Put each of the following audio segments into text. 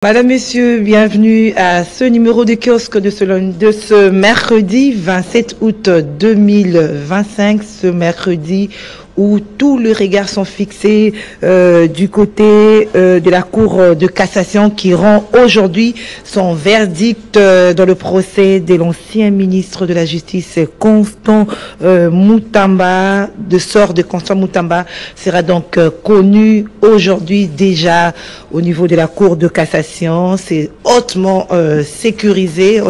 Madame, Messieurs, bienvenue à ce numéro de kiosque de ce mercredi 27 août 2025, ce mercredi où tous les regards sont fixés du côté de la Cour de cassation qui rend aujourd'hui son verdict dans le procès de l'ancien ministre de la Justice Constant Moutamba. De sort de Constant Moutamba sera donc connu aujourd'hui déjà au niveau de la Cour de cassation. C'est hautement sécurisé,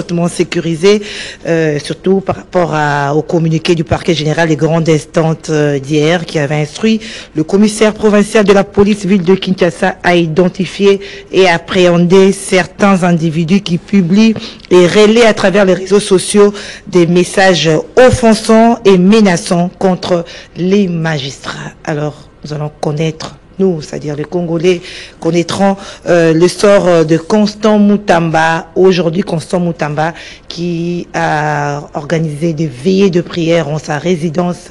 surtout par rapport au communiqué du parquet général des grandes instances d'hier, qui avait instruit le commissaire provincial de la police ville de Kinshasa à identifier et appréhender certains individus qui publient et relaient à travers les réseaux sociaux des messages offensants et menaçants contre les magistrats. Alors, nous allons connaître, nous, c'est-à-dire les Congolais, connaîtront le sort de Constant Moutamba. Aujourd'hui, Constant Moutamba qui a organisé des veillées de prière en sa résidence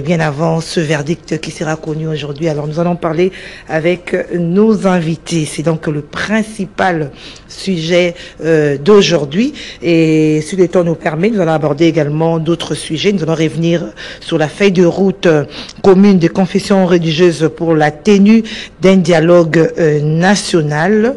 bien avant ce verdict qui sera connu aujourd'hui. Alors, nous allons parler avec nos invités. C'est donc le principal sujet d'aujourd'hui. Et si le temps nous permet, nous allons aborder également d'autres sujets. Nous allons revenir sur la feuille de route commune des confessions religieuses pour la tenue d'un dialogue national.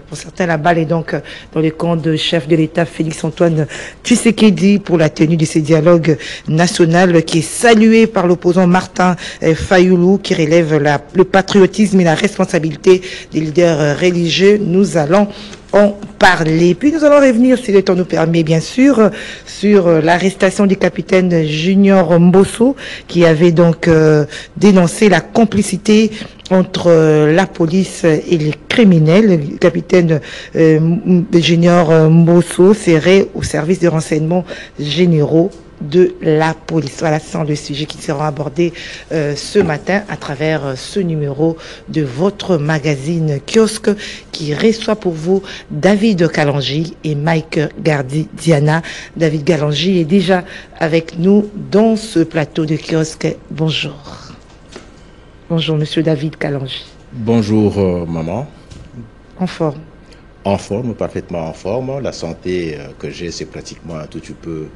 Pour certains, la balle est donc dans les camps de chef de l'État Félix-Antoine Tshisekedi pour la tenue de ce dialogue national qui est salué par l'opposant Martin Fayoulou, qui relève le patriotisme et la responsabilité des leaders religieux. Nous allons en parler. Puis nous allons revenir, si le temps nous permet bien sûr, sur l'arrestation du capitaine Junior Mbosso, qui avait donc dénoncé la complicité entre la police et les criminels. Le capitaine Junior Mbosso serait au service des renseignements généraux de la police. Voilà, ce sont les sujets qui seront abordés ce matin à travers ce numéro de votre magazine Kiosque qui reçoit pour vous David Kalanji et Mike Gardi Diana. David Kalanji est déjà avec nous dans ce plateau de Kiosque. Bonjour. Bonjour, monsieur David Kalanji. Bonjour, maman. En forme? En forme, parfaitement en forme. La santé que j'ai, c'est pratiquement un tout petit peu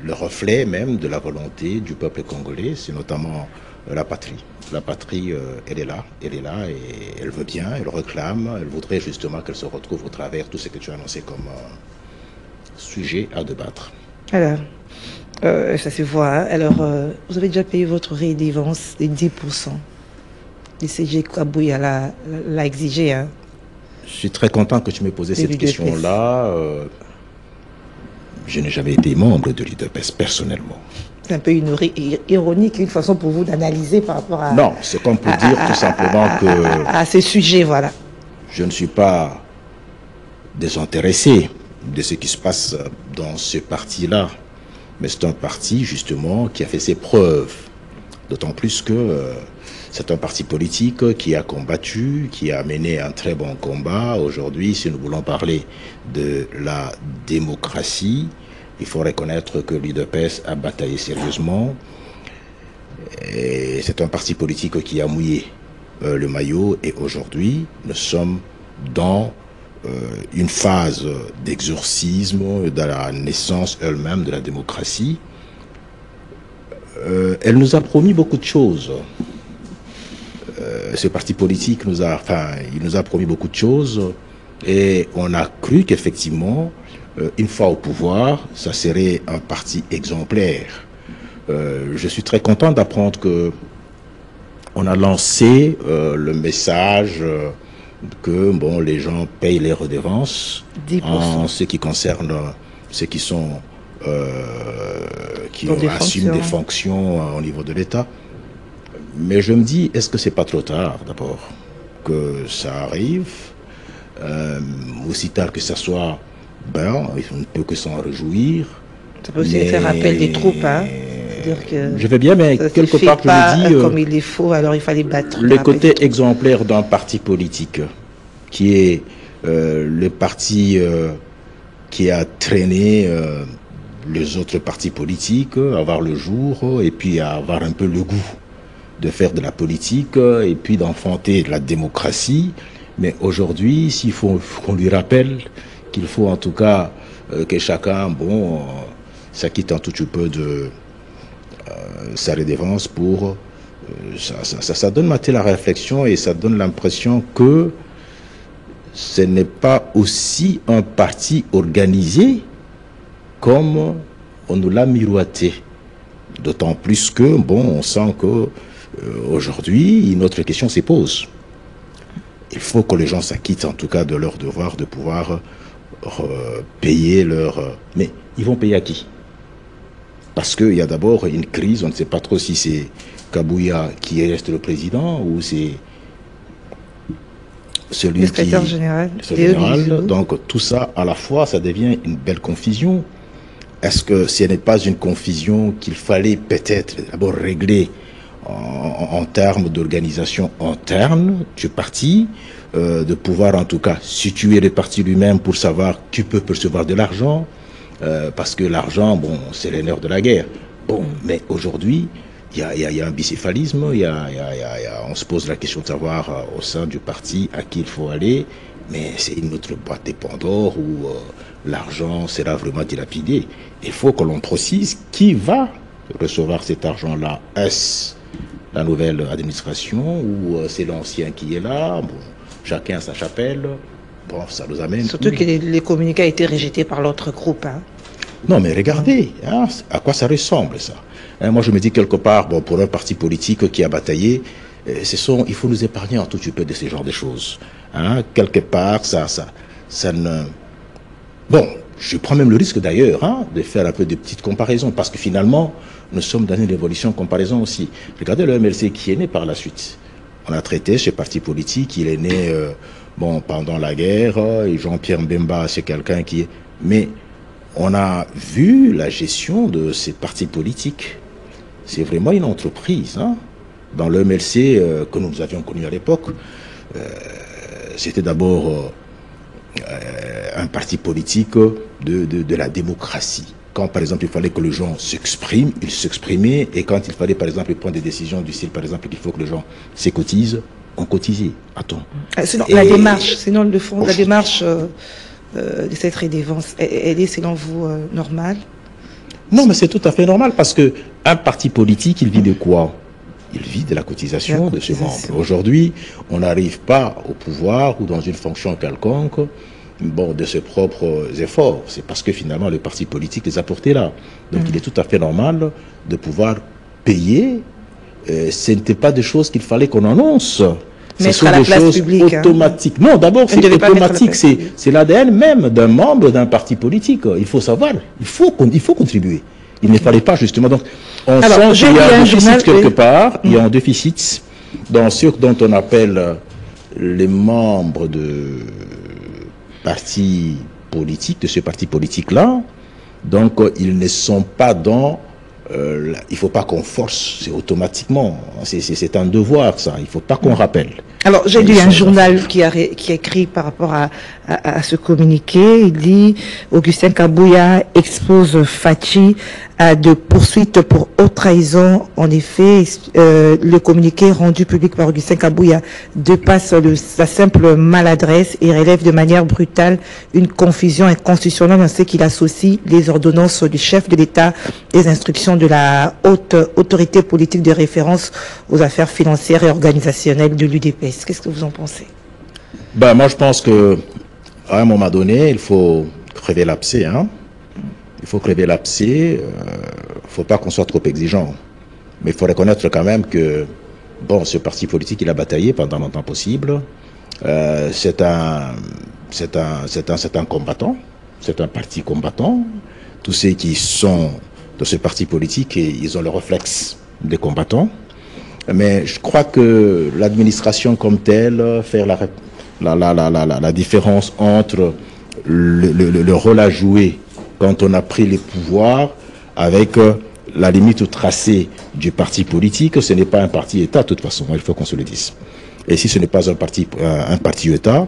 le reflet même de la volonté du peuple congolais. C'est notamment la patrie. La patrie, elle est là et elle veut bien, elle réclame, elle voudrait justement qu'elle se retrouve au travers tout ce que tu as annoncé comme sujet à débattre. Alors, ça se voit. Hein? Alors, vous avez déjà payé votre rédévance des 10%. Le CG Kabouya l'a exigé. Hein? Je suis très content que tu m'aies posé cette question-là. Je n'ai jamais été membre de l'UDPS personnellement. C'est un peu ironique, une façon pour vous d'analyser par rapport à... Non, c'est comme pour dire tout simplement que... À ce sujet, voilà. Je ne suis pas désintéressé de ce qui se passe dans ce parti-là. Mais c'est un parti, justement, qui a fait ses preuves. D'autant plus que c'est un parti politique qui a combattu, qui a mené un très bon combat. Aujourd'hui, si nous voulons parler de la démocratie, il faut reconnaître que l'UDPS a bataillé sérieusement. Et c'est un parti politique qui a mouillé le maillot. Et aujourd'hui, nous sommes dans une phase d'exorcisme, de la naissance elle-même de la démocratie. Elle nous a promis beaucoup de choses. Ce parti politique il nous a promis beaucoup de choses et on a cru qu'effectivement, une fois au pouvoir, ça serait un parti exemplaire. Je suis très content d'apprendre que on a lancé le message que bon, les gens payent les redevances 10%. En ce qui concerne ceux qui sont qui assument des fonctions au niveau de l'État. Mais je me dis, est-ce que c'est pas trop tard d'abord que ça arrive, aussi tard que ça soit, ben, on ne peut que s'en réjouir. Ça peut aussi faire appel des troupes, hein. Que je veux bien, mais quelque part, je me dis... comme il est faux, alors il fallait battre. Le côté exemplaire d'un parti politique, qui est le parti qui a traîné les autres partis politiques à voir le jour, et puis à avoir un peu le goût de faire de la politique, et puis d'enfanter de la démocratie, Mais aujourd'hui, s'il faut qu'on lui rappelle qu'il faut en tout cas que chacun, s'acquitte un tout petit peu de sa redevance pour... ça donne maintenant la réflexion et ça donne l'impression que ce n'est pas aussi un parti organisé comme on nous l'a miroité. D'autant plus que, on sent que aujourd'hui, une autre question se pose. Il faut que les gens s'acquittent en tout cas de leur devoir de pouvoir payer leur... Mais ils vont payer à qui? Parce qu'il y a d'abord une crise, on ne sait pas trop si c'est Kabouya qui reste le président ou c'est celui le secrétaire général. Donc tout ça, à la fois, ça devient une belle confusion. Est-ce que ce n'est pas une confusion qu'il fallait peut-être d'abord régler en termes d'organisation interne du parti, de pouvoir en tout cas situer le parti lui-même pour savoir qui peut percevoir de l'argent, parce que l'argent, c'est le nerf de la guerre. Mais aujourd'hui, il y a un bicéphalisme, on se pose la question de savoir au sein du parti à qui il faut aller, mais c'est une autre boîte de Pandore où l'argent sera vraiment dilapidé. Il faut que l'on précise qui va recevoir cet argent-là. Est-ce la nouvelle administration ou c'est l'ancien qui est là? Chacun sa chapelle. Ça nous amène... Surtout que les communiqués ont été rejetés par l'autre groupe. Non, mais regardez, à quoi ça ressemble, ça. Moi, je me dis quelque part, pour un parti politique qui a bataillé, il faut nous épargner un tout petit peu de ce genre de choses. Quelque part, ça ne... je prends même le risque d'ailleurs de faire un peu de petites comparaisons, parce que finalement, nous sommes dans une révolution comparaison aussi. Regardez le MLC qui est né par la suite. On a traité ce parti politique, il est né pendant la guerre, et Jean-Pierre Mbemba, c'est quelqu'un qui est... Mais on a vu la gestion de ces partis politiques. C'est vraiment une entreprise. Dans le MLC que nous avions connu à l'époque, c'était d'abord un parti politique de la démocratie. Quand, par exemple, il fallait que les gens s'expriment, ils s'exprimaient. Et quand il fallait, par exemple, prendre des décisions du style, par exemple, qu'il faut que les gens se cotisent, on cotisait. Attends. Sinon, le fond, la démarche de cette redevance, elle est, selon vous, normale? Non, mais c'est tout à fait normal parce qu'un parti politique, il vit de quoi? Il vit de la cotisation de ses membres. Aujourd'hui, on n'arrive pas au pouvoir ou dans une fonction quelconque de ses propres efforts. C'est parce que finalement le parti politique les a portés là. Donc il est tout à fait normal de pouvoir payer. Ce n'était pas des choses qu'il fallait qu'on annonce. Ce sont des choses automatiques. Non, d'abord c'est automatique. C'est l'ADN même d'un membre d'un parti politique. Il faut savoir. Il faut contribuer. Il ne fallait pas justement. Donc on sent qu'il y a un déficit quelque part. Il y a un déficit dans ce dont on appelle les membres de parti politique, de ce parti politique-là. Donc, ils ne sont pas dans... il ne faut pas qu'on force, c'est automatiquement. C'est un devoir, ça. Il ne faut pas qu'on rappelle. Alors, j'ai lu un journal qui a écrit par rapport à ce communiqué. Il dit « Augustin Kabouya expose Fachi à de poursuites pour haute trahison. En effet, le communiqué rendu public par Augustin Kabouya dépasse la simple maladresse et relève de manière brutale une confusion inconstitutionnelle en ce qu'il associe les ordonnances du chef de l'État, les instructions de la haute autorité politique de référence aux affaires financières et organisationnelles de l'UDPS. Qu'est-ce que vous en pensez? Moi, je pense que à un moment donné, il faut crever l'abcès. Il faut crever l'abcès. Il ne faut pas qu'on soit trop exigeant. Mais il faut reconnaître quand même que, ce parti politique, il a bataillé pendant longtemps possible. C'est un combattant. C'est un parti combattant. Tous ceux qui sont de ce parti politique, ils ont le réflexe des combattants. Mais je crois que l'administration comme telle, faire la différence entre le rôle à jouer quand on a pris les pouvoirs avec la limite tracée du parti politique, ce n'est pas un parti État de toute façon, il faut qu'on se le dise. Et si ce n'est pas un parti État,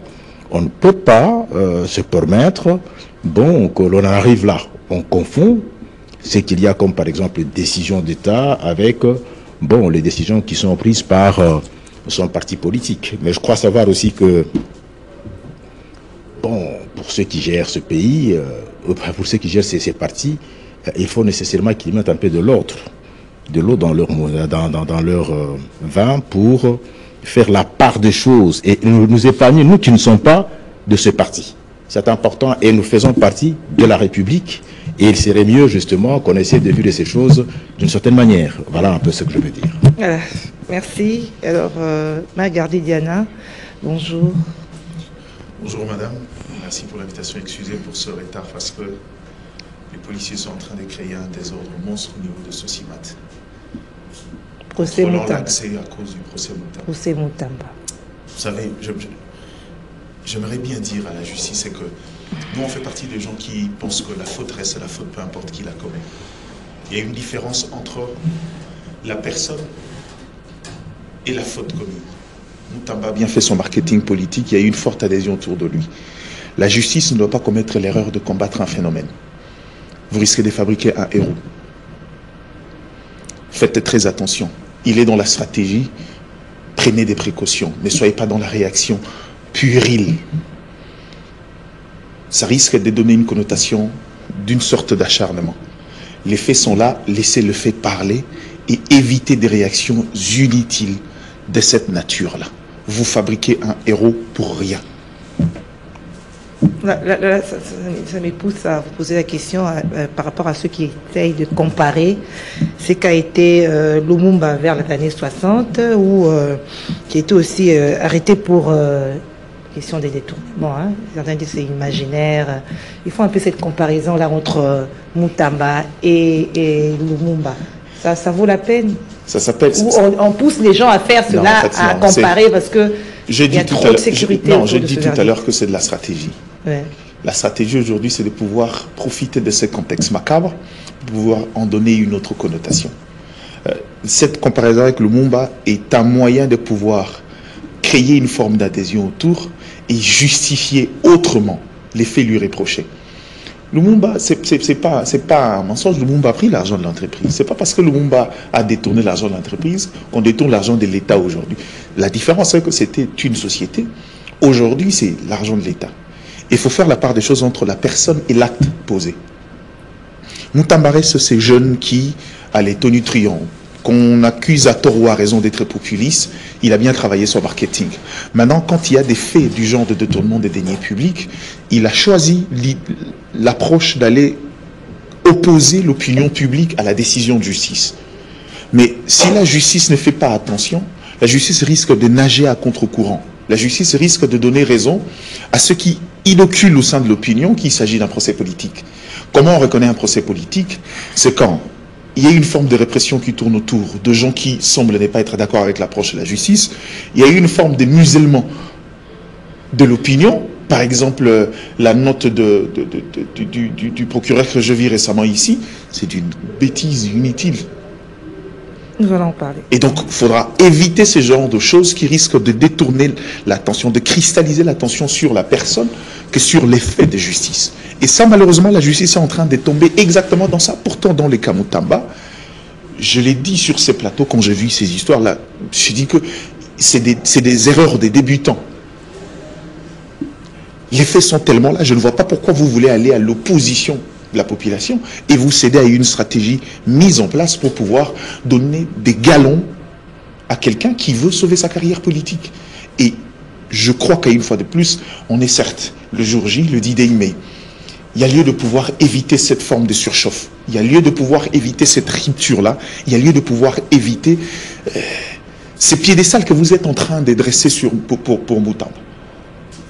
on ne peut pas se permettre que l'on arrive là. On confond ce qu'il y a comme par exemple décision d'État avec les décisions qui sont prises par son parti politique. Mais je crois savoir aussi que pour ceux qui gèrent ce pays, pour ceux qui gèrent ces partis, il faut nécessairement qu'ils mettent un peu de l'eau dans leur vin pour faire la part des choses et nous épargner, nous qui ne sommes pas de ce parti. C'est important et nous faisons partie de la République et il serait mieux justement qu'on essaie de vivre ces choses d'une certaine manière. Voilà un peu ce que je veux dire. Voilà. Merci. Alors, Magardi Diana, bonjour. Bonjour madame, merci pour l'invitation. Excusez pour ce retard parce que les policiers sont en train de créer un désordre monstre au niveau de Sosimat. Procès Moutamba. L'accès à cause du procès Moutamba. Procès Moutamba. Vous savez, j'aimerais bien dire à la justice que nous on fait partie des gens qui pensent que la faute reste la faute, peu importe qui la commet. Il y a une différence entre la personne et la faute commise. Moutamba a bien fait son marketing politique, il y a eu une forte adhésion autour de lui. La justice ne doit pas commettre l'erreur de combattre un phénomène. Vous risquez de fabriquer un héros. Faites très attention. Il est dans la stratégie, prenez des précautions. Ne soyez pas dans la réaction puérile. Ça risque de donner une connotation d'une sorte d'acharnement. Les faits sont là, laissez le fait parler et évitez des réactions inutiles de cette nature-là. Vous fabriquez un héros pour rien. Ça me pousse à vous poser la question par rapport à ceux qui essayent de comparer ce qu'a été Lumumba vers les années 60, ou qui était aussi arrêté pour question des détournements. Hein. Certains disent que c'est imaginaire. Ils font un peu cette comparaison-là entre Moutamba et Lumumba. Ça vaut la peine? Ça s'appelle... On pousse les gens à faire cela, en fait, à comparer parce que il y a trop de sécurité. Non, j'ai dit tout à l'heure que c'est de la stratégie. Ouais. La stratégie aujourd'hui, c'est de pouvoir profiter de ce contexte macabre pour pouvoir en donner une autre connotation. Cette comparaison avec Lumumba est un moyen de pouvoir créer une forme d'adhésion autour et justifier autrement les faits lui reprochés. Lumumba, c'est pas un mensonge. Lumumba a pris l'argent de l'entreprise. C'est pas parce que Lumumba a détourné l'argent de l'entreprise qu'on détourne l'argent de l'État aujourd'hui. La différence, c'est que c'était une société. Aujourd'hui, c'est l'argent de l'État. Il faut faire la part des choses entre la personne et l'acte posé. Moutamba reste ces jeunes qui, à les tonitruants, qu'on accuse à tort ou à raison d'être populiste, il a bien travaillé son marketing. Maintenant, quand il y a des faits du genre de détournement des deniers publics, il a choisi l'approche d'aller opposer l'opinion publique à la décision de justice. Mais si la justice ne fait pas attention, la justice risque de nager à contre-courant. La justice risque de donner raison à ceux qui inoculent au sein de l'opinion qu'il s'agit d'un procès politique. Comment on reconnaît un procès politique? C'est quand il y a une forme de répression qui tourne autour de gens qui semblent ne pas être d'accord avec l'approche de la justice. Il y a eu une forme de musellement de l'opinion. Par exemple, la note du procureur que je vis récemment ici, c'est une bêtise inutile. Nous allons en parler. Et donc, il faudra éviter ce genre de choses qui risquent de détourner l'attention, de cristalliser l'attention sur la personne que sur les faits de justice. Et ça, malheureusement, la justice est en train de tomber exactement dans ça. Pourtant, dans les cas Moutamba, je l'ai dit sur ces plateaux quand j'ai vu ces histoires-là, je dis que c'est des erreurs des débutants. Les faits sont tellement là, je ne vois pas pourquoi vous voulez aller à l'opposition de la population et vous cédez à une stratégie mise en place pour pouvoir donner des galons à quelqu'un qui veut sauver sa carrière politique. Et je crois qu'une fois de plus, on est certes le jour J, le 10 mai. Il y a lieu de pouvoir éviter cette forme de surchauffe. Il y a lieu de pouvoir éviter cette rupture-là. Il y a lieu de pouvoir éviter ces piédestals que vous êtes en train de dresser pour Moutamba.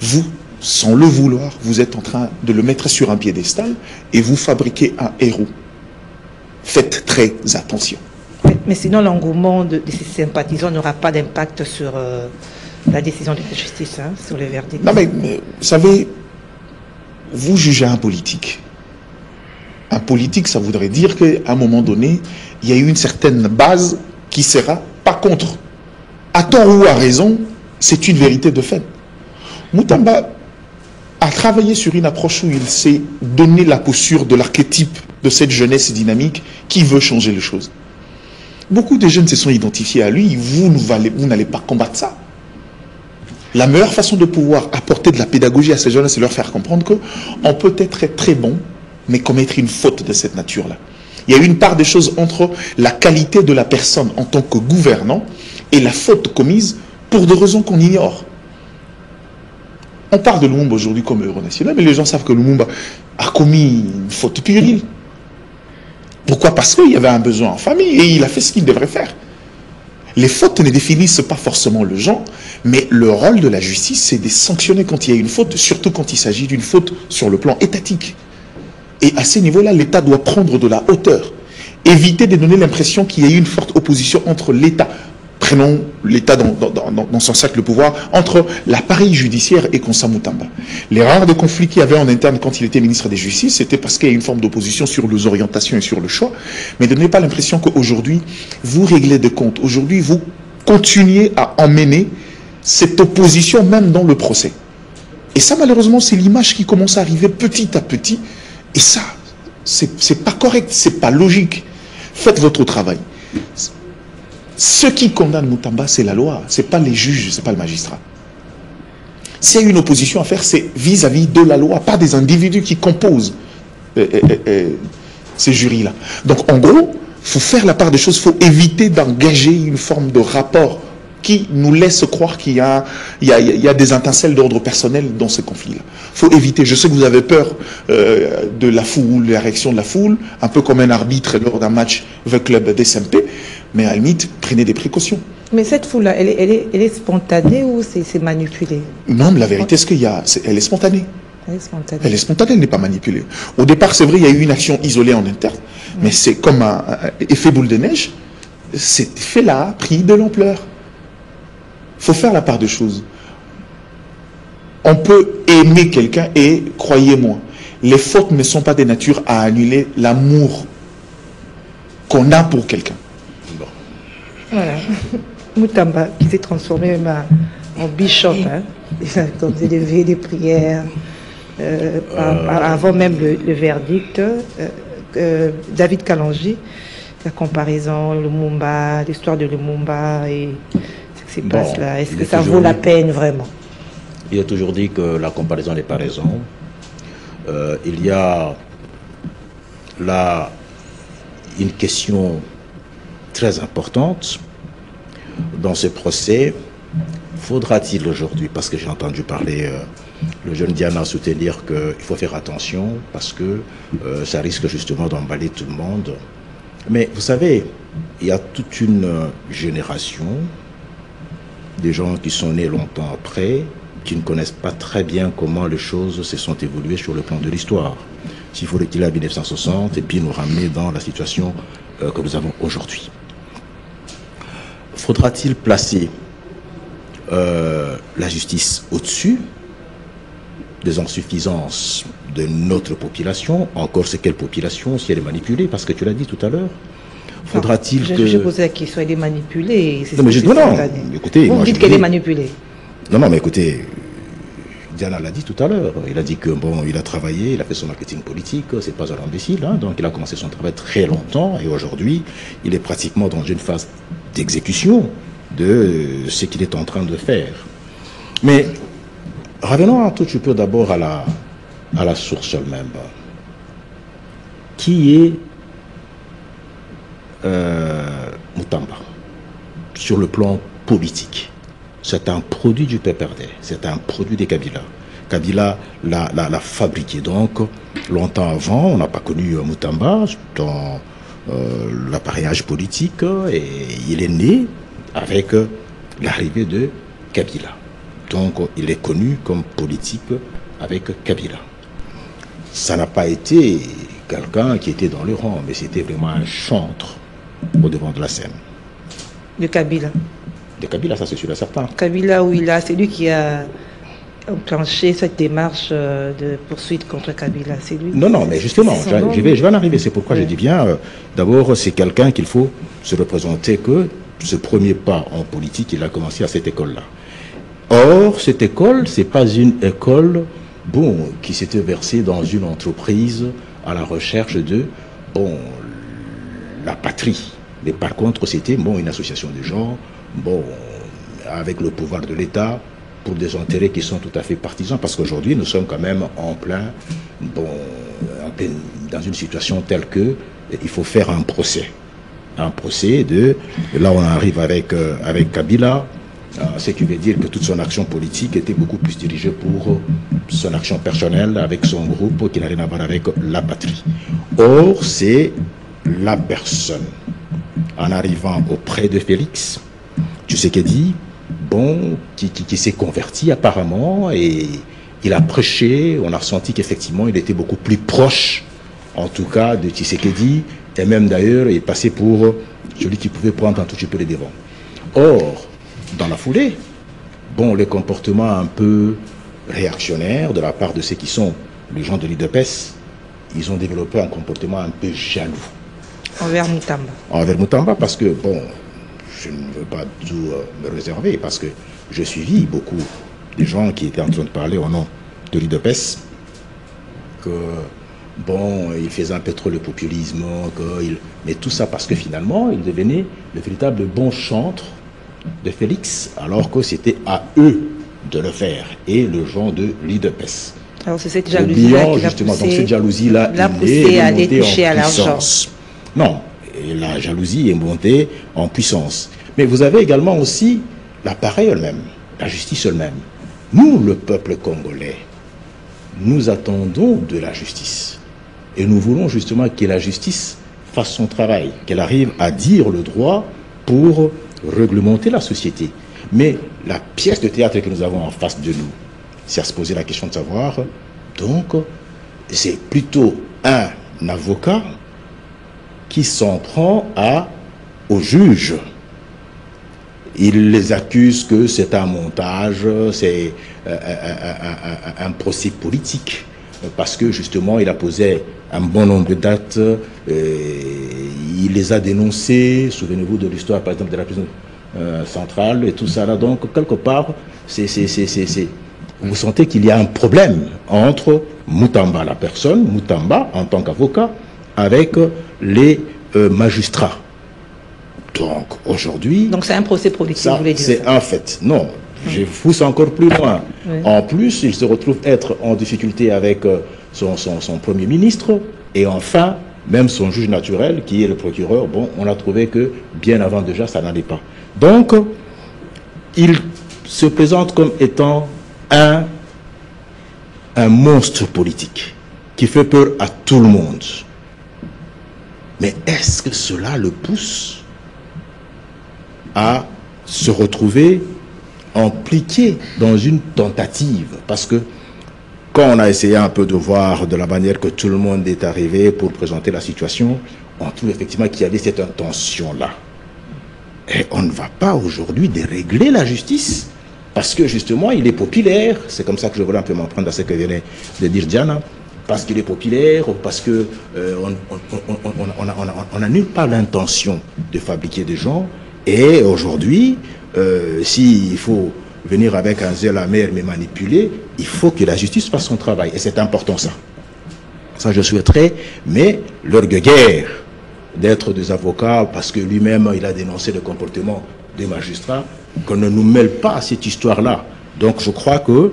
Vous, sans le vouloir, vous êtes en train de le mettre sur un piédestal et vous fabriquez un héros. Faites très attention. Mais sinon, l'engouement de ces sympathisants n'aura pas d'impact sur la décision de la justice, hein, sur le verdict. Non, mais vous savez, vous jugez un politique. Un politique, ça voudrait dire qu'à un moment donné, il y a eu une certaine base qui sera pas contre. À tort ou à raison, c'est une vérité de fait. Moutamba a travaillé sur une approche où il s'est donné la posture de l'archétype de cette jeunesse dynamique qui veut changer les choses. Beaucoup de jeunes se sont identifiés à lui. Vous n'allez pas combattre ça. La meilleure façon de pouvoir apporter de la pédagogie à ces jeunes, c'est leur faire comprendre qu'on peut être très bon, mais commettre une faute de cette nature-là. Il y a une part des choses entre la qualité de la personne en tant que gouvernant et la faute commise pour des raisons qu'on ignore. On parle de Lumumba aujourd'hui comme héros national, mais les gens savent que Lumumba a commis une faute puérile. Pourquoi? Parce qu'il y avait un besoin en famille et il a fait ce qu'il devrait faire. Les fautes ne définissent pas forcément le genre, mais le rôle de la justice, c'est de sanctionner quand il y a une faute, surtout quand il s'agit d'une faute sur le plan étatique. Et à ce niveau-là, l'État doit prendre de la hauteur. Éviter de donner l'impression qu'il y a eu une forte opposition entre l'État, prenons l'État dans son cercle de pouvoir, entre l'appareil judiciaire et Konsa Mutamba. Les rares de conflits qu'il y avait en interne quand il était ministre des Justices, c'était parce qu'il y a une forme d'opposition sur les orientations et sur le choix. Mais ne donnez pas l'impression qu'aujourd'hui, vous réglez des comptes. Aujourd'hui, vous continuez à emmener cette opposition même dans le procès. Et ça, malheureusement, c'est l'image qui commence à arriver petit à petit. Et ça, c'est pas correct, c'est pas logique. Faites votre travail. Ceux qui condamnent Mutamba, c'est la loi, c'est pas les juges, c'est pas le magistrat. S'il y a une opposition à faire, c'est vis-à-vis de la loi, pas des individus qui composent ces jurys-là. Donc, en gros, il faut faire la part des choses, il faut éviter d'engager une forme de rapport qui nous laisse croire qu'il y a des étincelles d'ordre personnel dans ces conflits-là. Il faut éviter. Je sais que vous avez peur de la foule, de la réaction de la foule, un peu comme un arbitre lors d'un match avec le club d'SMP, mais à la limite, prenez des précautions. Mais cette foule-là, elle est spontanée ou c'est manipulé? Non, mais la vérité, elle est spontanée. Elle est spontanée. Elle est spontanée, elle n'est pas manipulée. Au départ, c'est vrai, il y a eu une action isolée en interne, mais c'est comme un effet boule de neige. Cet effet-là a pris de l'ampleur. Il faut faire la part des choses. On peut aimer quelqu'un et, croyez-moi, les fautes ne sont pas des natures à annuler l'amour qu'on a pour quelqu'un. Bon. Voilà. Mutamba, qui s'est transformé même en bishop, hein. Il a accordé des veillées, des prières, avant même le verdict. David Kalanji, la comparaison, Lumumba, l'histoire de Lumumba et ce qui se passe là. Est-ce que ça vaut la peine vraiment? Il a toujours dit que la comparaison n'est pas raison. Il y a là une question très importante dans ce procès. Faudra-t-il aujourd'hui, parce que j'ai entendu parler le jeune Diana soutenir qu'il faut faire attention parce que ça risque justement d'emballer tout le monde. Mais vous savez, il y a toute une génération des gens qui sont nés longtemps après, qui ne connaissent pas très bien comment les choses se sont évoluées sur le plan de l'histoire. S'il faut retirer à 1960 et puis nous ramener dans la situation que nous avons aujourd'hui. Faudra-t-il placer la justice au-dessus des insuffisances de notre population? Encore, c'est quelle population si elle est manipulée? Parce que tu l'as dit tout à l'heure. Faudra-t-il que... Je posais la question, elle est manipulée. Non, mais non, écoutez... Vous dites qu'elle est manipulée. Non, mais écoutez, Diana l'a dit tout à l'heure. Il a dit que, bon, il a travaillé, il a fait son marketing politique, c'est pas un imbécile, hein, donc il a commencé son travail très longtemps, et aujourd'hui, il est pratiquement dans une phase d'exécution de ce qu'il est en train de faire. Mais revenons un tout petit peu d'abord à la source elle-même. Qui est Mutamba sur le plan politique? C'est un produit du PPRD, c'est un produit des Kabila. Kabila l'a fabriqué. Donc, longtemps avant, on n'a pas connu Mutamba dans l'appareillage politique, et il est né avec l'arrivée de Kabila. Donc, il est connu comme politique avec Kabila. Ça n'a pas été quelqu'un qui était dans le rang, mais c'était vraiment un chantre au devant de la scène. De Kabila. De Kabila, ça c'est sûr et certain. Kabila, c'est lui qui a enclenché cette démarche de poursuite contre Kabila. C'est lui. Non, mais justement, je vais en arriver. C'est pourquoi je dis bien, d'abord, c'est quelqu'un qu'il faut se représenter que ce premier pas en politique, il a commencé à cette école-là. Or, cette école, c'est pas une école, qui s'était versée dans une entreprise à la recherche de, la patrie. Mais par contre, c'était, une association de gens, avec le pouvoir de l'État, pour des intérêts qui sont tout à fait partisans, parce qu'aujourd'hui, nous sommes quand même en plein, dans une situation telle que il faut faire un procès. Un procès là on arrive avec Kabila, ce qui veut dire que toute son action politique était beaucoup plus dirigée pour son action personnelle avec son groupe qui n'a rien à voir avec la patrie. Or, c'est la personne, en arrivant auprès de Félix Tshisekedi, qui s'est converti apparemment, et il a prêché, on a ressenti qu'effectivement il était beaucoup plus proche, en tout cas, de Tshisekedi, et même d'ailleurs il est passé pour celui qui pouvait prendre un tout petit peu les devants. Or, dans la foulée, les comportements un peu réactionnaires de la part de ceux qui sont les gens de l'UDPS, ils ont développé un comportement un peu jaloux. Envers Moutamba. Envers Moutamba, parce que, je ne veux pas tout me réserver, parce que j'ai suivi beaucoup de gens qui étaient en train de parler au nom de l'UDPS, que, il faisait un peu trop le populisme, mais tout ça parce que finalement, il devenait le véritable bon chantre de Félix, alors que c'était à eux de le faire, et le gens de l'UDPS. Alors c'est cette jalousie-là qui l'a poussé, donc cette jalousie-là, l'a poussé à aller toucher à l'argent. Non, et la jalousie est montée en puissance. Mais vous avez également aussi l'appareil elle-même, la justice elle-même. Nous, le peuple congolais, nous attendons de la justice. Et nous voulons justement que la justice fasse son travail, qu'elle arrive à dire le droit pour réglementer la société. Mais la pièce de théâtre que nous avons en face de nous, c'est à se poser la question de savoir, donc, c'est plutôt un avocat qui s'en prend au juge. Il les accuse que c'est un montage, c'est un procès politique, parce que justement il a posé un bon nombre de dates, il les a dénoncés, souvenez-vous de l'histoire par exemple de la prison centrale et tout ça là, donc quelque part vous sentez qu'il y a un problème entre Moutamba, la personne, Moutamba en tant qu'avocat, avec les magistrats. Donc aujourd'hui... Donc c'est un procès politique, vous voulez dire ça? C'est un fait. Non, je pousse encore plus loin. Oui. En plus, il se retrouve être en difficulté avec son Premier ministre, et enfin, même son juge naturel, qui est le procureur, on a trouvé que bien avant déjà, ça n'allait pas. Donc, il se présente comme étant un monstre politique qui fait peur à tout le monde. Mais est-ce que cela le pousse à se retrouver impliqué dans une tentative? Parce que quand on a essayé un peu de voir de la manière que tout le monde est arrivé pour présenter la situation, on trouve effectivement qu'il y avait cette intention-là. Et on ne va pas aujourd'hui dérégler la justice, parce que justement il est populaire. C'est comme ça que je voulais un peu m'en prendre à ce que venait de dire Diana. Parce qu'il est populaire, parce que on n'a nulle part l'intention de fabriquer des gens. Et aujourd'hui, s'il faut venir avec un zèle amer mais manipuler, il faut que la justice fasse son travail. Et c'est important ça. Ça je souhaiterais, mais leur guerre d'être des avocats, parce que lui-même il a dénoncé le comportement des magistrats, qu'on ne nous mêle pas à cette histoire-là. Donc je crois que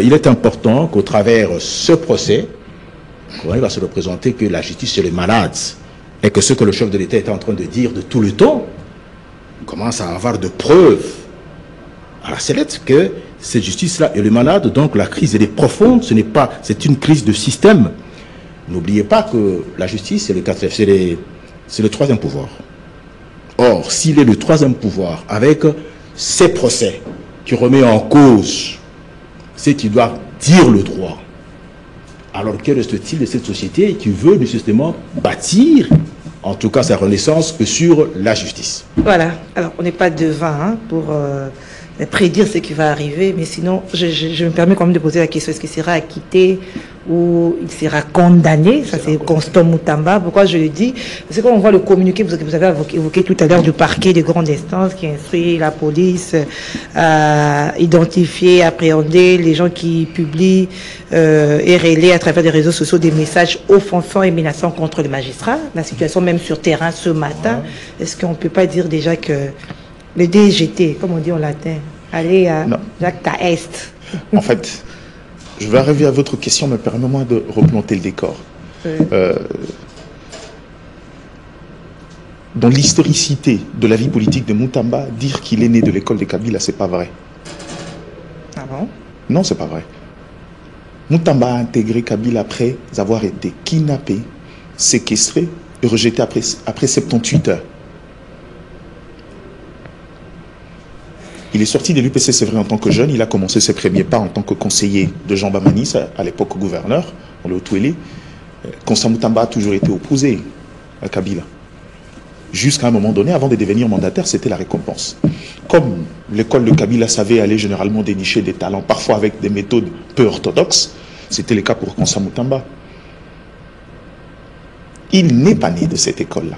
il est important qu'au travers ce procès, qu'on arrive à se représenter que la justice c'est les malades, et que ce que le chef de l'État est en train de dire de tout le temps, commence à avoir de preuves à la sellette que cette justice-là est le malade. Donc la crise elle est profonde, c'est une crise de système. N'oubliez pas que la justice c'est le troisième pouvoir. Or, s'il est le troisième pouvoir avec ces procès qui remet en cause ceux qui doivent dire le droit, alors que reste-t-il de cette société qui veut justement bâtir, en tout cas sa renaissance, que sur la justice? Voilà. Alors, on n'est pas devin pour prédire ce qui va arriver, mais sinon, je me permets quand même de poser la question, est-ce qu'il sera acquitté ou il sera condamné? Ça, c'est Constant Moutamba. Pourquoi je le dis? Parce que quand on voit le communiqué, vous avez évoqué tout à l'heure du parquet des grandes instances qui instruit la police à identifier, appréhender les gens qui publient et relaient à travers les réseaux sociaux des messages offensants et menaçants contre les magistrats. La situation même sur terrain ce matin, est-ce qu'on ne peut pas dire déjà que le DGT, comme on dit en latin, Allez, Jacques, ta Est. En fait, je vais arriver à votre question, mais permets-moi de replanter le décor. Dans l'historicité de la vie politique de Moutamba, dire qu'il est né de l'école de Kabila, c'est pas vrai. Ah bon? Non, c'est pas vrai. Moutamba a intégré Kabila après avoir été kidnappé, séquestré et rejeté après 78 heures. Il est sorti de l'UPC, c'est vrai, en tant que jeune. Il a commencé ses premiers pas en tant que conseiller de Jean Bamanis, à l'époque gouverneur, dans le Haut-Touélé. Constant Moutamba a toujours été opposé à Kabila. Jusqu'à un moment donné, avant de devenir mandataire, c'était la récompense. Comme l'école de Kabila savait aller généralement dénicher des talents, parfois avec des méthodes peu orthodoxes, c'était le cas pour Constant Moutamba. Il n'est pas né de cette école-là.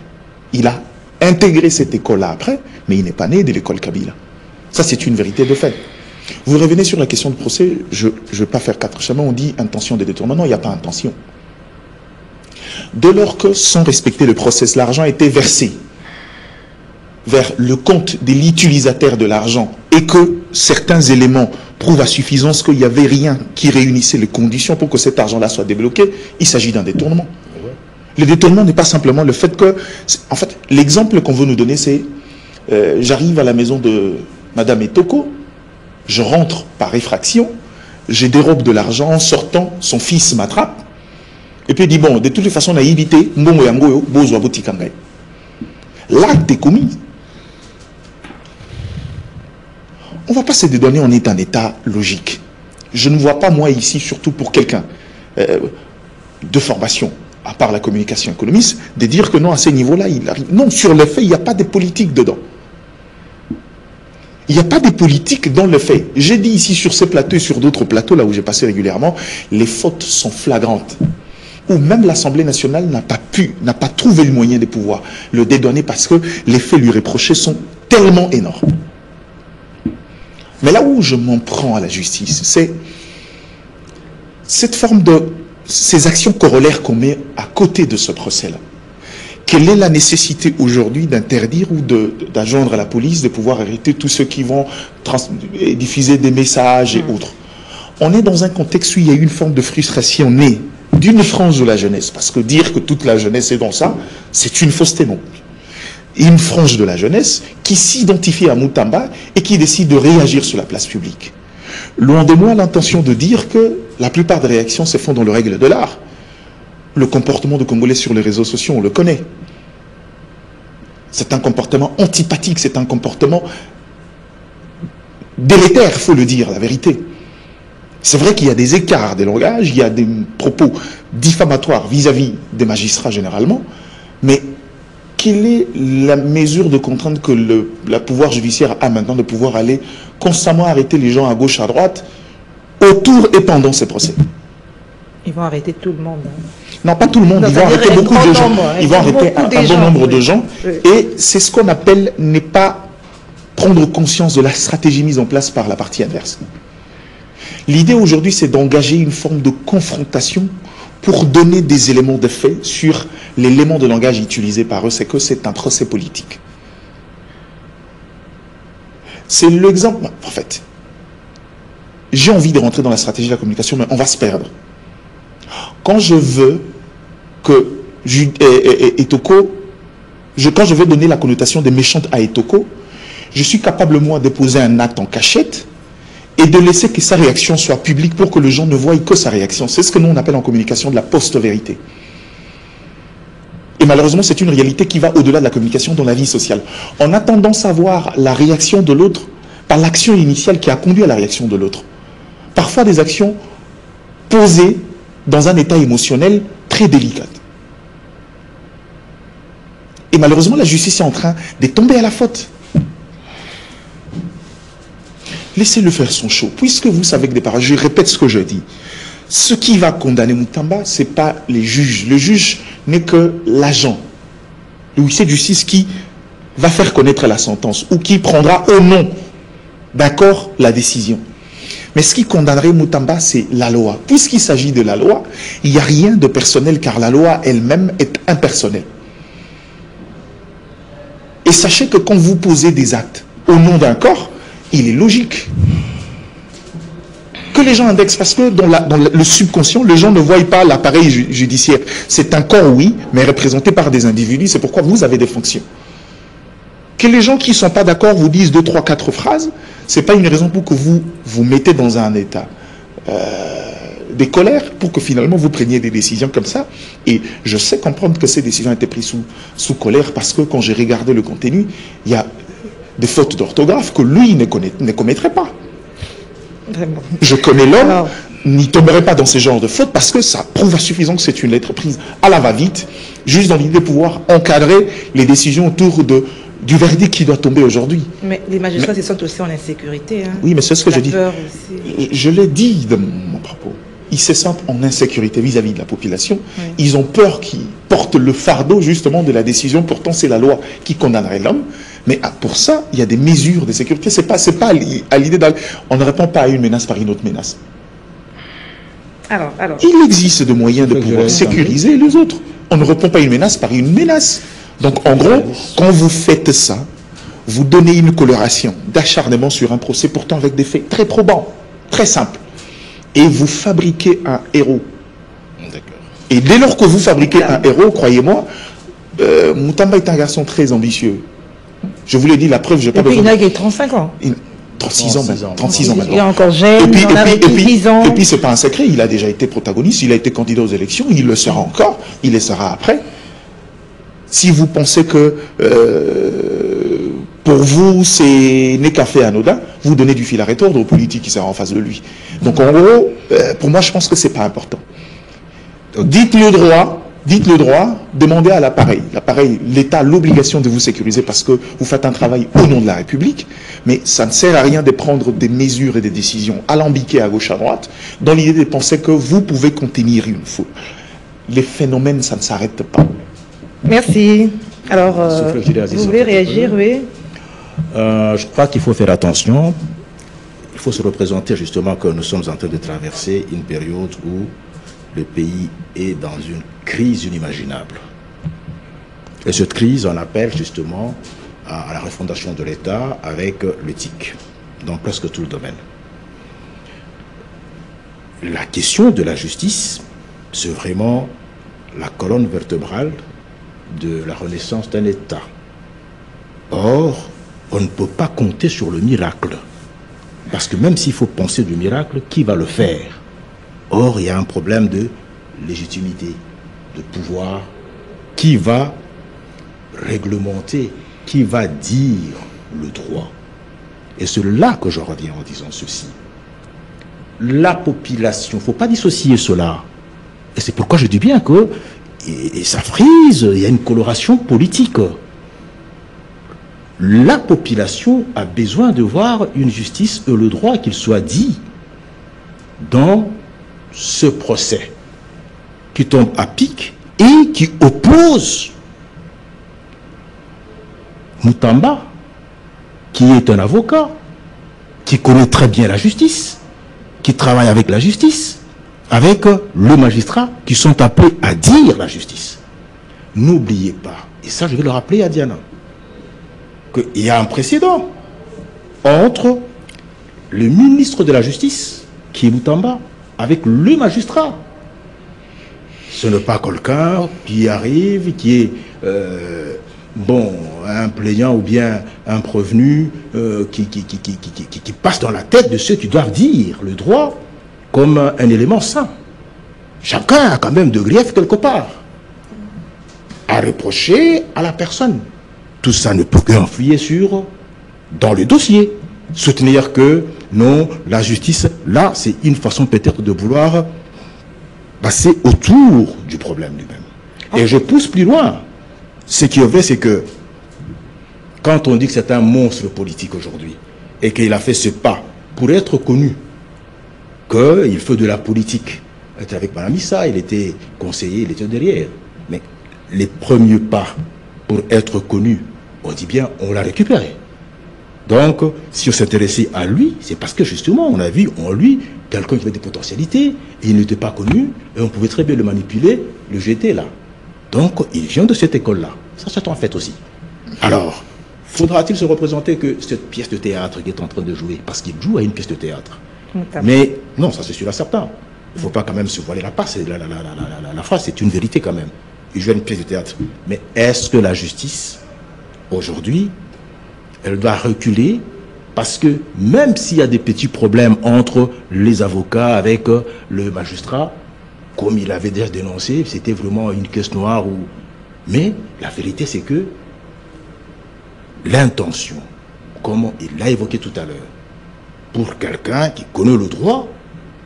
Il a intégré cette école-là après, mais il n'est pas né de l'école Kabila. Ça, c'est une vérité de fait. Vous revenez sur la question de procès, je ne vais pas faire quatre chemins, on dit intention de détournement. Non, il n'y a pas intention. Dès lors que, sans respecter le process, l'argent a été versé vers le compte de l'utilisateur de l'argent et que certains éléments prouvent à suffisance qu'il n'y avait rien qui réunissait les conditions pour que cet argent-là soit débloqué, il s'agit d'un détournement. Le détournement n'est pas simplement le fait que... En fait, l'exemple qu'on veut nous donner, c'est j'arrive à la maison de Madame Etoko, je rentre par effraction, je dérobe de l'argent, en sortant, son fils m'attrape, et puis il dit, bon, de toutes les façons, on a évité, l'acte est commis. On ne va pas se dédonner, on est en état logique. Je ne vois pas, moi, ici, surtout pour quelqu'un de formation, à part la communication économiste, de dire que non, à ce niveau-là, il arrive. Non, sur les faits, il n'y a pas de politique dedans. Il n'y a pas de politique dans le fait. J'ai dit ici sur ce plateau et sur d'autres plateaux, là où j'ai passé régulièrement, les fautes sont flagrantes. Où même l'Assemblée nationale n'a pas trouvé le moyen de pouvoir le dédouaner parce que les faits lui reprochés sont tellement énormes. Mais là où je m'en prends à la justice, c'est cette forme de... ces actions corollaires qu'on met à côté de ce procès-là. Quelle est la nécessité aujourd'hui d'interdire ou d'adjoindre à la police de pouvoir arrêter tous ceux qui vont diffuser des messages et autres? On est dans un contexte où il y a une forme de frustration née d'une frange de la jeunesse, parce que dire que toute la jeunesse est dans ça, c'est une fausseté non plus. Une frange de la jeunesse qui s'identifie à Moutamba et qui décide de réagir sur la place publique. Loin de moi l'intention de dire que la plupart des réactions se font dans le règle de l'art. Le comportement de Congolais sur les réseaux sociaux, on le connaît. C'est un comportement antipathique, c'est un comportement délétère, il faut le dire, la vérité. C'est vrai qu'il y a des écarts des langages, il y a des propos diffamatoires vis-à-vis des magistrats généralement, mais quelle est la mesure de contrainte que le pouvoir judiciaire a maintenant de pouvoir aller constamment arrêter les gens à gauche, à droite, autour et pendant ces procès? Ils vont arrêter tout le monde. Non, pas tout le monde, ils vont arrêter beaucoup de gens. Ils vont arrêter un bon nombre de gens. Et c'est ce qu'on appelle ne pas prendre conscience de la stratégie mise en place par la partie adverse. L'idée aujourd'hui, c'est d'engager une forme de confrontation pour donner des éléments de fait sur l'élément de langage utilisé par eux, c'est que c'est un procès politique. C'est l'exemple, en fait. J'ai envie de rentrer dans la stratégie de la communication, mais on va se perdre. Quand je veux que Etoko, quand je veux donner la connotation de méchante à Etoko, je suis capable, moi, de poser un acte en cachette et de laisser que sa réaction soit publique pour que les gens ne voient que sa réaction. C'est ce que nous, on appelle en communication de la post-vérité. Et malheureusement, c'est une réalité qui va au-delà de la communication dans la vie sociale. En attendant savoir la réaction de l'autre par l'action initiale qui a conduit à la réaction de l'autre. Parfois des actions posées dans un état émotionnel très délicat. Et malheureusement, la justice est en train de tomber à la faute. Laissez-le faire son show. Puisque vous savez que des paroles, je répète ce que je dis. Ce qui va condamner Moutamba, ce n'est pas les juges. Le juge n'est que l'agent, le huissier de justice qui va faire connaître la sentence ou qui prendra au nom d'un corps la décision. Mais ce qui condamnerait Moutamba, c'est la loi. Puisqu'il s'agit de la loi, il n'y a rien de personnel car la loi elle-même est impersonnelle. Et sachez que quand vous posez des actes au nom d'un corps, il est logique que les gens indexent, parce que dans le subconscient, les gens ne voient pas l'appareil judiciaire. C'est un corps, oui, mais représenté par des individus. C'est pourquoi vous avez des fonctions. Que les gens qui ne sont pas d'accord vous disent 2, 3, 4 phrases, ce n'est pas une raison pour que vous vous mettez dans un état de colère, pour que finalement vous preniez des décisions comme ça. Et je sais comprendre que ces décisions étaient prises sous colère, parce que quand j'ai regardé le contenu, il y a des fautes d'orthographe que lui ne commettrait pas. Vraiment. Je connais l'homme, n'y tomberait pas dans ce genre de fautes, parce que ça prouve à suffisant que c'est une lettre prise à la va-vite, juste dans l'idée de pouvoir encadrer les décisions autour du verdict qui doit tomber aujourd'hui. Mais les magistrats se sentent aussi en insécurité. Hein. Oui, mais c'est ce que je dis. Peur aussi. Je l'ai dit dans mon propos. Ils se sentent en insécurité vis-à-vis de la population. Oui. Ils ont peur qu'ils portent le fardeau justement de la décision. Pourtant, c'est la loi qui condamnerait l'homme. Mais pour ça, il y a des mesures de sécurité. C'est pas à l'idée on ne répond pas à une menace par une autre menace. Alors. Il existe des moyens de pouvoir sécuriser les autres. On ne répond pas à une menace par une menace. Donc, en gros, quand vous faites ça, vous donnez une coloration d'acharnement sur un procès, pourtant avec des faits très probants, très simples. Et vous fabriquez un héros. Et dès lors que vous fabriquez un héros, croyez-moi, Moutamba est un garçon très ambitieux. Je vous l'ai dit, la preuve, je n'ai pas besoin. Il a 35 ans. 36 ans maintenant. 36 ans maintenant. Il est encore jeune, il en a vécu 10 ans. Et puis, c'est pas un secret, il a déjà été protagoniste, il a été candidat aux élections, il le sera encore, il le sera après. Si vous pensez que pour vous, c'est n'est qu'un fait anodin, vous donnez du fil à retordre aux politiques qui seront en face de lui. Donc en gros, pour moi, je pense que c'est pas important. Dites le droit, demandez à l'appareil. L'État a l'obligation de vous sécuriser parce que vous faites un travail au nom de la République, mais ça ne sert à rien de prendre des mesures et des décisions alambiquées à gauche, à droite, dans l'idée de penser que vous pouvez contenir une foule. Les phénomènes, ça ne s'arrête pas. Merci. Alors, vous voulez réagir, oui? Je crois qu'il faut faire attention. Il faut se représenter justement que nous sommes en train de traverser une période où le pays est dans une crise inimaginable. Et cette crise, on appelle justement à la refondation de l'État avec l'éthique, dans presque tout le domaine. La question de la justice, c'est vraiment la colonne vertébrale de la renaissance d'un État. Or, on ne peut pas compter sur le miracle. Parce que même s'il faut penser du miracle, qui va le faire? Or, il y a un problème de légitimité, de pouvoir. Qui va réglementer? Qui va dire le droit? Et c'est là que je reviens en disant ceci. La population, il ne faut pas dissocier cela. Et c'est pourquoi je dis bien que et ça frise, il y a une coloration politique. La population a besoin de voir une justice et le droit qu'il soit dit dans ce procès qui tombe à pic et qui oppose Moutamba, qui est un avocat, qui connaît très bien la justice, qui travaille avec la justice, avec le magistrat qui sont appelés à dire la justice. N'oubliez pas, et ça je vais le rappeler à Diana, qu'il y a un précédent entre le ministre de la Justice, qui est Moutamba, avec le magistrat. Ce n'est pas quelqu'un qui arrive, qui est un plaignant ou bien un prévenu qui passe dans la tête de ceux qui doivent dire le droit comme un élément sain. Chacun a quand même de griefs quelque part à reprocher à la personne. Tout ça ne peut qu'influer dans le dossier. Soutenir que non, la justice, là, c'est une façon peut-être de vouloir passer autour du problème lui-même. Et je pousse plus loin. Ce qui est vrai, c'est que quand on dit que c'est un monstre politique aujourd'hui et qu'il a fait ce pas pour être connu, qu'il fait de la politique. Il était avec Mme Issa, il était conseiller, il était derrière. Mais les premiers pas pour être connu, on dit bien, on l'a récupéré. Donc, si on s'intéressait à lui, c'est parce que justement, on a vu en lui quelqu'un qui avait des potentialités, et il n'était pas connu, et on pouvait très bien le manipuler, le jeter là. Donc, il vient de cette école-là. Ça, c'est un fait aussi. Alors, Faudra-t-il se représenter que cette pièce de théâtre qui est en train de jouer, parce qu'il joue à une pièce de théâtre. Mais non, ça c'est sûr et certain. Il ne faut pas quand même se voiler la face. La phrase, c'est une vérité quand même. Il joue à une pièce de théâtre. Mais est-ce que la justice, aujourd'hui, elle doit reculer? Parce que même s'il y a des petits problèmes entre les avocats avec le magistrat, comme il avait déjà dénoncé, c'était vraiment une caisse noire. Mais la vérité, c'est que l'intention, comme il l'a évoqué tout à l'heure, pour quelqu'un qui connaît le droit,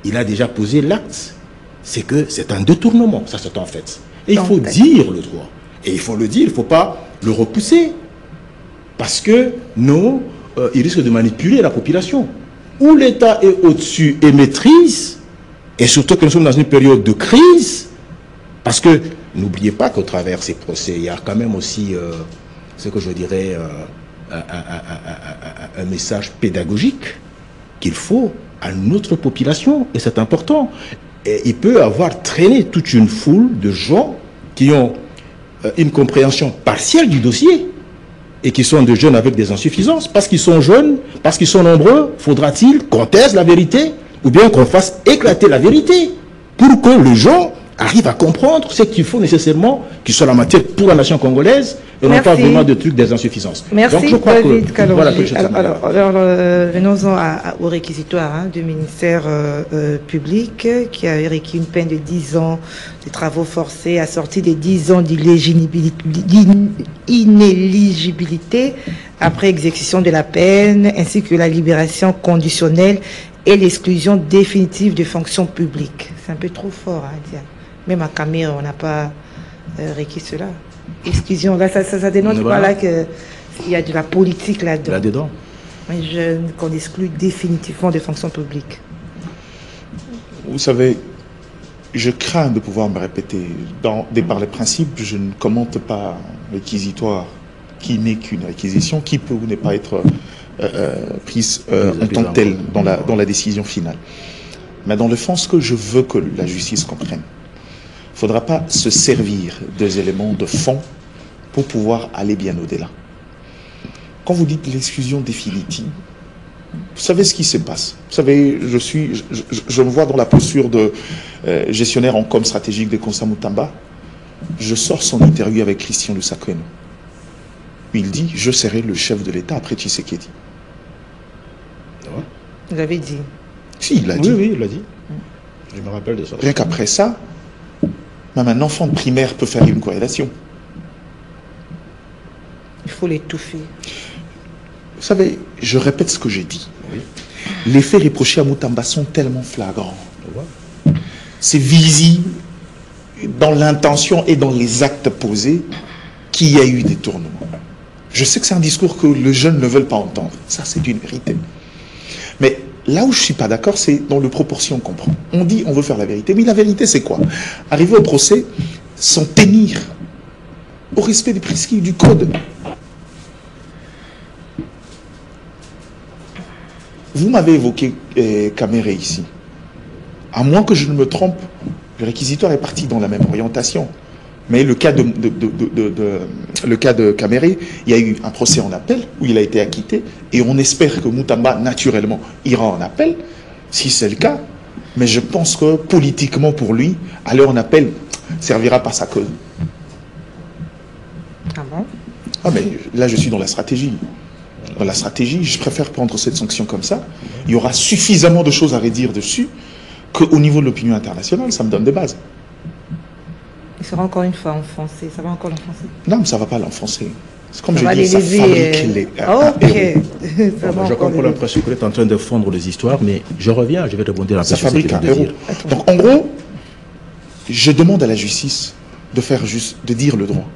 il a déjà posé l'acte. C'est que c'est un détournement, ça c'est en fait. Et il faut dire le droit. Et il faut le dire, il ne faut pas le repousser. Parce que non, il risque de manipuler la population. Où l'État est au-dessus et maîtrise, et surtout que nous sommes dans une période de crise, parce que n'oubliez pas qu'au travers ces procès, il y a quand même aussi ce que je dirais un message pédagogique qu'il faut à notre population, et c'est important. Et il peut avoir traîné toute une foule de gens qui ont une compréhension partielle du dossier, et qui sont de jeunes avec des insuffisances, parce qu'ils sont jeunes, parce qu'ils sont nombreux, faudra-t-il qu'on taise la vérité, ou bien qu'on fasse éclater la vérité, pour que les gens arrivent à comprendre ce qu'il faut nécessairement, qu'il soit la matière pour la nation congolaise, et non pas vraiment de trucs des insuffisances. Merci. Donc je crois David que... Voilà que alors venons-en au réquisitoire du ministère public, qui avait requis une peine de 10 ans de travaux forcés, assorti de 10 ans d'inéligibilité après exécution de la peine, ainsi que la libération conditionnelle et l'exclusion définitive de fonctions publiques. C'est un peu trop fort, hein, dire. Même à Cameroun, on n'a pas requis cela. Exclusion, là, ça dénonce pas là qu'il y a de la politique là-dedans. Là-dedans. Qu'on exclut définitivement des fonctions publiques. Vous savez, je crains de pouvoir me répéter. Par les principes, je ne commente pas réquisitoire qui n'est qu'une réquisition, qui peut ou ne pas être prise en tant que telle dans la décision finale. Mais dans le fond, ce que je veux que la justice comprenne, il ne faudra pas se servir des éléments de fond pour pouvoir aller bien au-delà. Quand vous dites l'exclusion définitive, vous savez ce qui se passe. Vous savez, je me vois dans la posture de gestionnaire en com stratégique de Constant Moutamba. Je sors son interview avec Christian Lusakeno. Il dit « Je serai le chef de l'État après Tshisekedi ». Vous l'avez dit. Si, il l'a dit. Oui, il l'a dit. Je me rappelle de ça. Rien qu'après ça, même un enfant de primaire peut faire une corrélation. Il faut l'étouffer. Vous savez, je répète ce que j'ai dit. Oui. Les faits reprochés à Moutamba sont tellement flagrants. C'est visible dans l'intention et dans les actes posés qu'il y a eu des tournements. Je sais que c'est un discours que les jeunes ne veulent pas entendre. Ça, c'est une vérité. Mais là où je ne suis pas d'accord, c'est dans les proportions qu'on prend. On dit on veut faire la vérité. Mais la vérité, c'est quoi? Arriver au procès sans tenir au respect des prescrits du code. Vous m'avez évoqué Caméré ici. À moins que je ne me trompe, le réquisitoire est parti dans la même orientation. Mais le cas de Caméré, il y a eu un procès en appel où il a été acquitté et on espère que Moutamba, naturellement, ira en appel, si c'est le cas. Mais je pense que politiquement pour lui, aller en appel servira pas sa cause. Ah bon? Ah mais là je suis dans la stratégie. Dans la stratégie, je préfère prendre cette sanction comme ça. Il y aura suffisamment de choses à redire dessus qu'au niveau de l'opinion internationale, ça me donne des bases. Il sera encore une fois enfoncé. Ça va encore l'enfoncer? Non, mais ça ne va pas l'enfoncer. C'est comme ça je dis, ça fabrique les... ok. J'ai encore l'impression que vous êtes en train de fondre les histoires, mais je reviens, je vais rebondir un peu sur ce que je viens de dire. Donc en gros, je demande à la justice de dire le droit.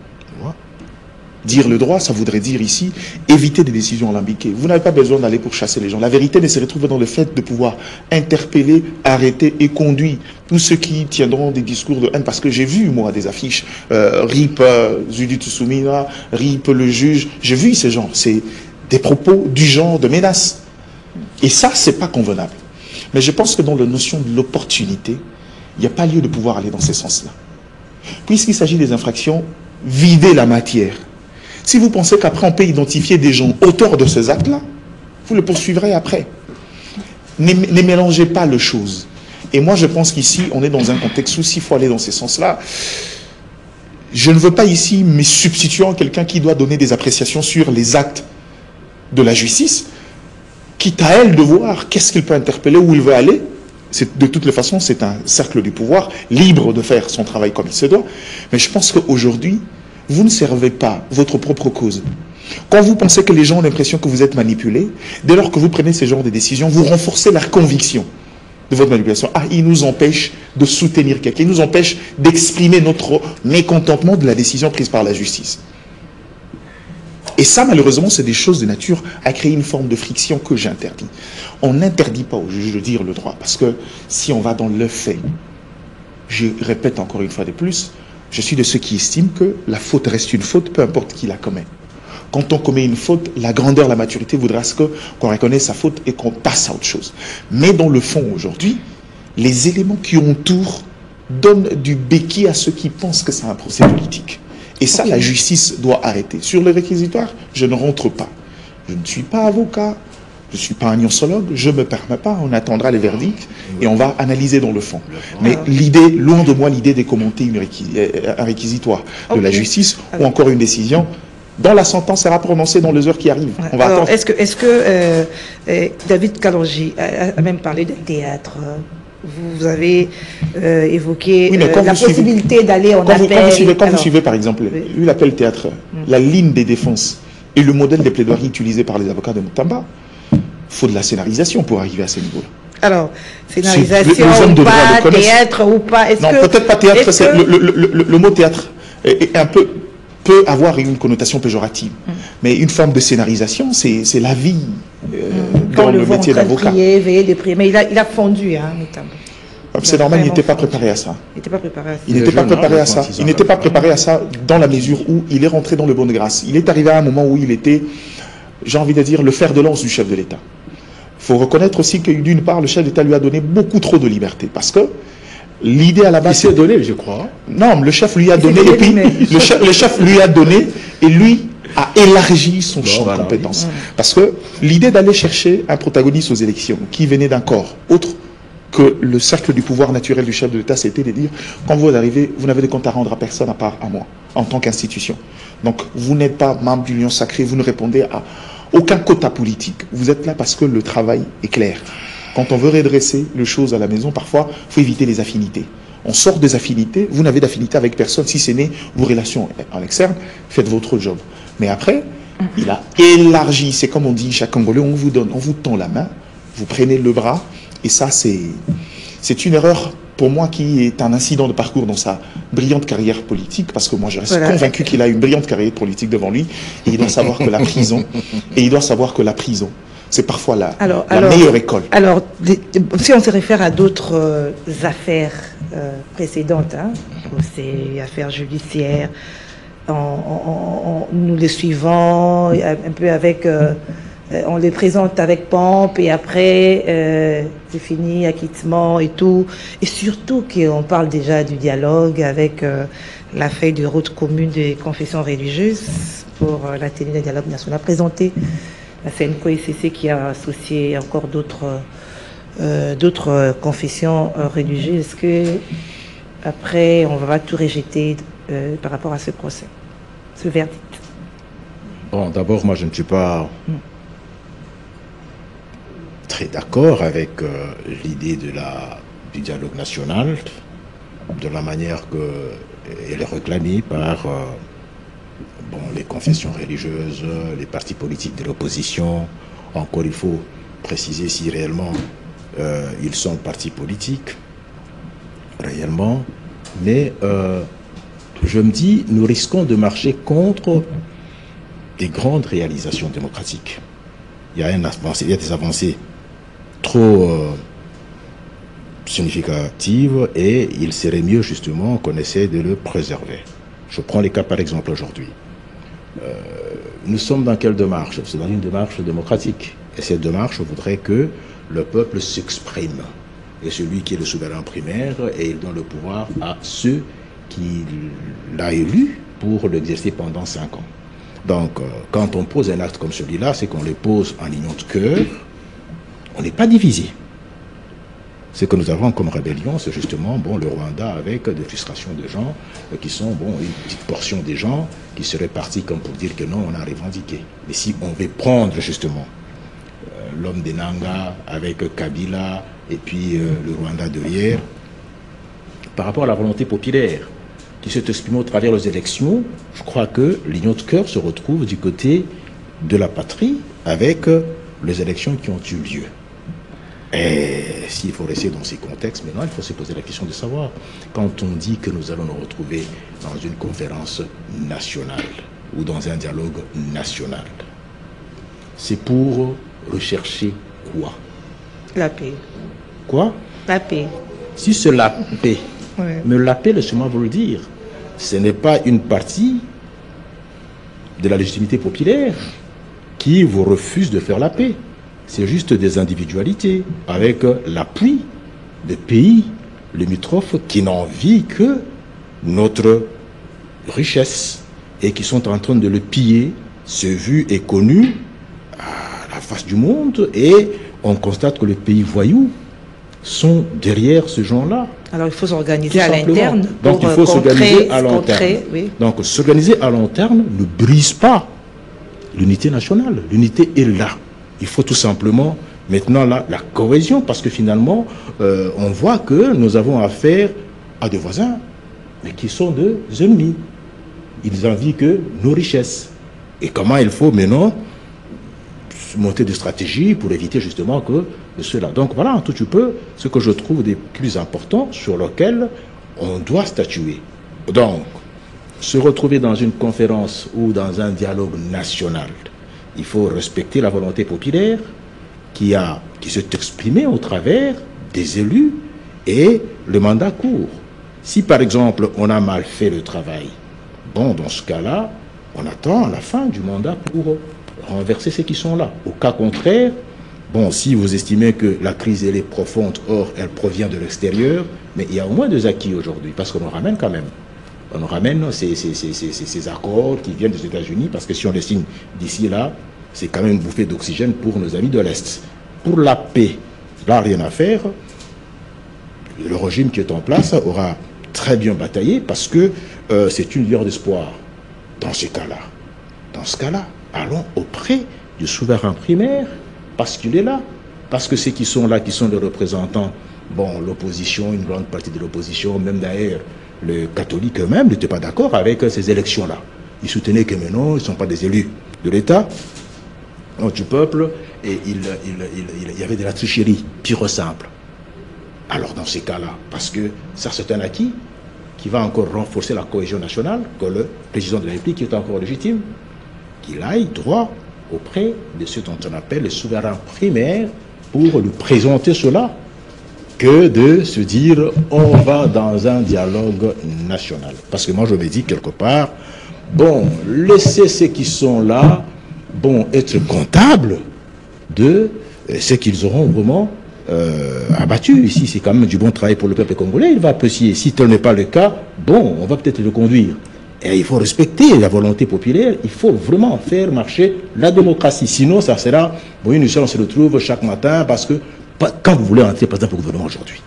Dire le droit, ça voudrait dire ici éviter des décisions alambiquées. Vous n'avez pas besoin d'aller pour chasser les gens. La vérité ne se retrouve dans le fait de pouvoir interpeller, arrêter et conduire tous ceux qui tiendront des discours de haine. Parce que j'ai vu, moi, des affiches, RIP Judith Soumina, RIP le juge. J'ai vu ces gens. C'est des propos du genre de menaces. Et ça, c'est pas convenable. Mais je pense que dans la notion de l'opportunité, il n'y a pas lieu de pouvoir aller dans ce sens-là. Puisqu'il s'agit des infractions, vider la matière. Si vous pensez qu'après on peut identifier des gens auteurs de ces actes-là, vous le poursuivrez après. Ne mélangez pas les choses. Et moi, je pense qu'ici, on est dans un contexte où s'il faut aller dans ces sens-là, je ne veux pas ici me substituer en quelqu'un qui doit donner des appréciations sur les actes de la justice, quitte à elle de voir qu'est-ce qu'il peut interpeller, où il veut aller. De toutes les façons, c'est un cercle du pouvoir, libre de faire son travail comme il se doit. Mais je pense qu'aujourd'hui, vous ne servez pas votre propre cause. Quand vous pensez que les gens ont l'impression que vous êtes manipulé, dès lors que vous prenez ce genre de décisions, vous renforcez la conviction de votre manipulation. Ah, il nous empêche de soutenir quelqu'un, il nous empêche d'exprimer notre mécontentement de la décision prise par la justice. Et ça, malheureusement, c'est des choses de nature à créer une forme de friction que j'interdis. On n'interdit pas au juge de dire le droit, parce que si on va dans le fait, je répète encore une fois de plus, je suis de ceux qui estiment que la faute reste une faute, peu importe qui la commet. Quand on commet une faute, la grandeur, la maturité voudra qu'on reconnaisse sa faute et qu'on passe à autre chose. Mais dans le fond, aujourd'hui, les éléments qui entourent donnent du béquille à ceux qui pensent que c'est un procès politique. Et ça, la justice doit arrêter. Sur le réquisitoire, je ne rentre pas. Je ne suis pas avocat, je ne suis pas un gnosologue, je ne me permets pas, on attendra les verdicts et on va analyser dans le fond. Mais l'idée, loin de moi l'idée de commenter un réquisitoire de la justice ou encore une décision dont la sentence sera prononcée dans les heures qui arrivent. On va attendre. Est-ce que David Kalonji a même parlé de théâtre? Vous avez évoqué la possibilité d'aller en appel. Quand vous suivez, par exemple, lui, l'appel théâtre, la ligne des défenses et le modèle des plaidoiries utilisés par les avocats de Moutamba, il faut de la scénarisation pour arriver à ce niveau-là. Alors, scénarisation ou pas, théâtre ou pas, non, peut-être pas théâtre, le mot théâtre est un peu peut avoir une connotation péjorative. Mais une forme de scénarisation, c'est la vie dans le métier d'avocat. Mais il a fondu, hein, notamment. C'est normal, il n'était pas préparé à ça. Il n'était pas préparé à ça. Il n'était pas préparé à ça. Il n'était pas préparé à ça dans la mesure où il est rentré dans le bon de grâce. Il est arrivé à un moment où il était, j'ai envie de dire, le fer de lance du chef de l'État. Il faut reconnaître aussi que d'une part, le chef d'État lui a donné beaucoup trop de liberté. Parce que l'idée à la base... Il s'est donné, je crois. Non, le chef lui a donné, et puis le chef lui a donné, et lui a élargi son champ de compétences. Parce que l'idée d'aller chercher un protagoniste aux élections qui venait d'un corps autre que le cercle du pouvoir naturel du chef de l'État, c'était de dire, quand vous arrivez, vous n'avez de compte à rendre à personne à part à moi, en tant qu'institution. Donc, vous n'êtes pas membre du Lion Sacré, vous ne répondez à aucun quota politique. Vous êtes là parce que le travail est clair. Quand on veut redresser les choses à la maison, parfois, il faut éviter les affinités. On sort des affinités, vous n'avez d'affinité avec personne, si ce n'est vos relations en externe, faites votre job. Mais après, il a élargi, c'est comme on dit, chaque Congolais, on vous donne, on vous tend la main, vous prenez le bras, et ça, c'est une erreur pour moi qui est un incident de parcours dans sa brillante carrière politique, parce que moi je reste convaincu qu'il a une brillante carrière politique devant lui, et il doit savoir que la prison, c'est parfois la meilleure école. Alors, si on se réfère à d'autres affaires précédentes, hein, ces affaires judiciaires, nous les suivons un peu avec... on les présente avec pompe et après c'est fini, acquittement et tout. Et surtout qu'on parle déjà du dialogue avec la feuille de route commune des confessions religieuses pour la tenue d'un dialogue national présenté. La CNCO-ICC qui a associé encore d'autres confessions religieuses. Est-ce que après on va tout rejeter par rapport à ce procès, ce verdict? Bon, d'abord, moi je ne suis pas... très d'accord avec l'idée du dialogue national, de la manière qu'elle est réclamée par les confessions religieuses, les partis politiques de l'opposition. Encore, il faut préciser si réellement ils sont partis politiques, réellement. Mais je me dis, nous risquons de marcher contre des grandes réalisations démocratiques. Il y a des avancées trop significative et il serait mieux justement qu'on essaie de le préserver. Je prends les cas par exemple aujourd'hui. Nous sommes dans quelle démarche? C'est dans une démarche démocratique. Et cette démarche voudrait que le peuple s'exprime. Et celui qui est le souverain primaire, et il donne le pouvoir à ceux qui l'a élu pour l'exercer pendant 5 ans. Donc, quand on pose un acte comme celui-là, c'est qu'on les pose en union de cœur. On n'est pas divisé. Ce que nous avons comme rébellion, c'est justement le Rwanda avec des frustrations de gens qui sont une petite portion des gens qui seraient partis comme pour dire que non, on a revendiqué. Mais si on veut prendre justement l'homme des Nanga avec Kabila et puis le Rwanda derrière, par rapport à la volonté populaire qui s'est exprimée au travers des élections, je crois que l'union de cœur se retrouve du côté de la patrie avec les élections qui ont eu lieu. Et s'il faut rester dans ces contextes, maintenant, il faut se poser la question de savoir, quand on dit que nous allons nous retrouver dans une conférence nationale ou dans un dialogue national, c'est pour rechercher quoi? La paix. Quoi? La paix. Si c'est la paix, Ouais. mais la paix, laissez-moi vous le dire, ce n'est pas une partie de la légitimité populaire qui vous refuse de faire la paix. C'est juste des individualités avec l'appui de pays limitrophes qui n'envient que notre richesse et qui sont en train de le piller. C'est vu et connu à la face du monde et on constate que les pays voyous sont derrière ce genre-là. Alors il faut s'organiser Tout à simplement. l'interne. Donc il faut s'organiser à long terme. Oui. Donc s'organiser à long terme ne brise pas l'unité nationale. L'unité est là. Il faut tout simplement maintenant la cohésion parce que finalement on voit que nous avons affaire à des voisins mais qui sont des ennemis. Ils envient que nos richesses. Et comment il faut maintenant monter des stratégies pour éviter justement que cela. Donc voilà un tout petit peu ce que je trouve des plus importants sur lequel on doit statuer. Donc, se retrouver dans une conférence ou dans un dialogue national, il faut respecter la volonté populaire qui s'est exprimée au travers des élus et le mandat court. Si par exemple on a mal fait le travail, dans ce cas-là, on attend la fin du mandat pour renverser ceux qui sont là. Au cas contraire, si vous estimez que la crise elle est profonde, or elle provient de l'extérieur, mais il y a au moins 2 acquis aujourd'hui, parce qu'on nous ramène quand même. On nous ramène ces accords qui viennent des États-Unis, parce que si on les signe d'ici là, c'est quand même une bouffée d'oxygène pour nos amis de l'Est. Pour la paix, là, rien à faire. Le régime qui est en place aura très bien bataillé, parce que c'est une lueur d'espoir. Dans ce cas-là, allons auprès du souverain primaire, parce qu'il est là. Parce que ceux qui sont là, qui sont les représentants, l'opposition, une grande partie de l'opposition, même d'ailleurs, les catholiques eux-mêmes n'étaient pas d'accord avec ces élections-là. Ils soutenaient que maintenant, ils ne sont pas des élus de l'État, du peuple, et il y avait de la tricherie, pure et simple. Alors dans ces cas-là, parce que ça c'est un acquis qui va encore renforcer la cohésion nationale, que le président de la République est encore légitime, qu'il aille droit auprès de ce dont on appelle le souverain primaire pour lui présenter cela, que de se dire on va dans un dialogue national. Parce que moi je me dis quelque part, laissez ceux qui sont là, être comptables de ce qu'ils auront vraiment abattu. Ici c'est quand même du bon travail pour le peuple congolais, il va apprécier. Si tel n'est pas le cas, on va peut-être le conduire. Et il faut respecter la volonté populaire, il faut vraiment faire marcher la démocratie. Sinon, ça sera une histoire, on se retrouve chaque matin parce que quand vous voulez entrer, par exemple, au gouvernement aujourd'hui,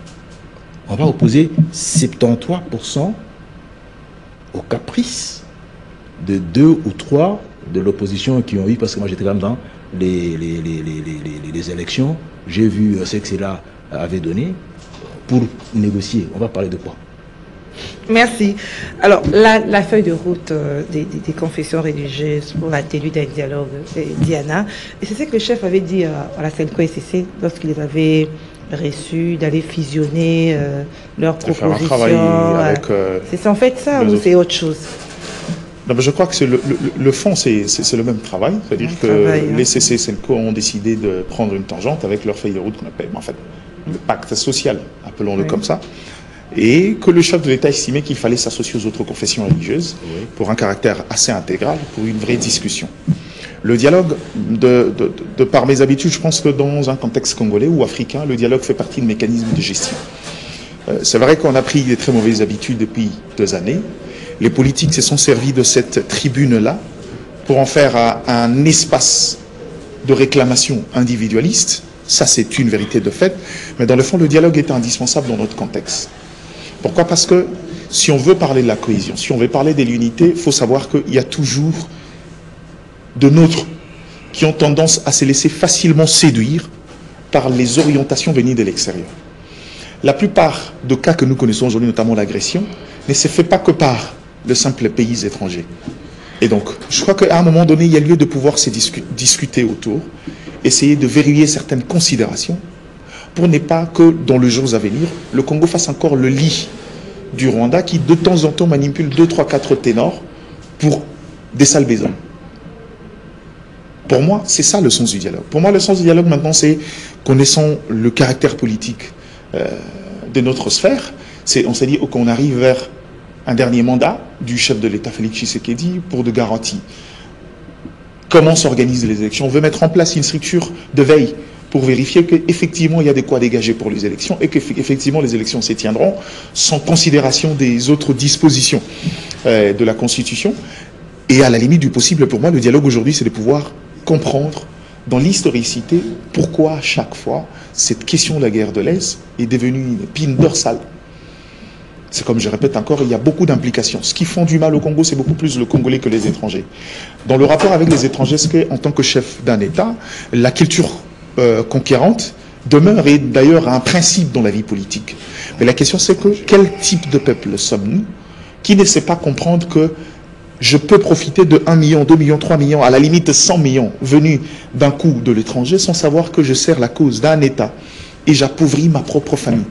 on va opposer 73% aux caprices de 2 ou 3 de l'opposition qui ont eu, parce que moi j'étais quand même dans les élections, j'ai vu ce que cela avait donné pour négocier. On va parler de quoi? Merci. Alors, la feuille de route des confessions religieuses pour la tenue d'un dialogue, Diana, et c'est ce que le chef avait dit à la CNCO-SCC lorsqu'il les avait reçus, d'aller fusionner leurs propositions. Faire un travail avec... c'est en fait ça ou c'est autre chose? Non, mais je crois que le fond, c'est le même travail. C'est-à-dire que les CC et CNCO ont décidé de prendre une tangente avec leur feuille de route qu'on appelle, en fait, le pacte social, appelons-le comme ça. Et que le chef de l'État estimait qu'il fallait s'associer aux autres confessions religieuses pour un caractère assez intégral, pour une vraie discussion. Le dialogue, de par mes habitudes, je pense que dans un contexte congolais ou africain, le dialogue fait partie de mécanismes de gestion. C'est vrai qu'on a pris des très mauvaises habitudes depuis 2 années. Les politiques se sont servis de cette tribune-là pour en faire un espace de réclamation individualiste. Ça, c'est une vérité de fait. Mais dans le fond, le dialogue est indispensable dans notre contexte. Pourquoi? Parce que si on veut parler de la cohésion, si on veut parler de l'unité, il faut savoir qu'il y a toujours de nôtres qui ont tendance à se laisser facilement séduire par les orientations venues de l'extérieur. La plupart des cas que nous connaissons aujourd'hui, notamment l'agression, ne se fait pas que par le simple pays étranger. Et donc, je crois qu'à un moment donné, il y a lieu de pouvoir se discuter autour, essayer de verrouiller certaines considérations, pour ne pas que, dans les jours à venir, le Congo fasse encore le lit du Rwanda qui, de temps en temps, manipule 2, 3, 4 ténors pour des sales besognes. Pour moi, c'est ça le sens du dialogue. Pour moi, le sens du dialogue, maintenant, c'est, connaissant le caractère politique de notre sphère, on s'est dit qu'on arrive vers un dernier mandat du chef de l'État, Félix Tshisekedi, pour de garanties. Comment s'organisent les élections? On veut mettre en place une structure de veille pour vérifier qu'effectivement, il y a de quoi dégager pour les élections et qu'effectivement, les élections se tiendront sans considération des autres dispositions de la Constitution. Et à la limite du possible, pour moi, le dialogue aujourd'hui, c'est de pouvoir comprendre dans l'historicité pourquoi à chaque fois cette question de la guerre de l'Est est devenue une épine dorsale. C'est comme je répète encore, il y a beaucoup d'implications. Ce qui font du mal au Congo, c'est beaucoup plus le Congolais que les étrangers. Dans le rapport avec les étrangers, c'est qu'en tant que chef d'un État, la culture conquérante demeure et d'ailleurs un principe dans la vie politique. Mais la question c'est que quel type de peuple sommes-nous qui ne sait pas comprendre que je peux profiter de 1 million, 2 millions, 3 millions, à la limite 100 millions venus d'un coup de l'étranger sans savoir que je sers la cause d'un État et j'appauvris ma propre famille.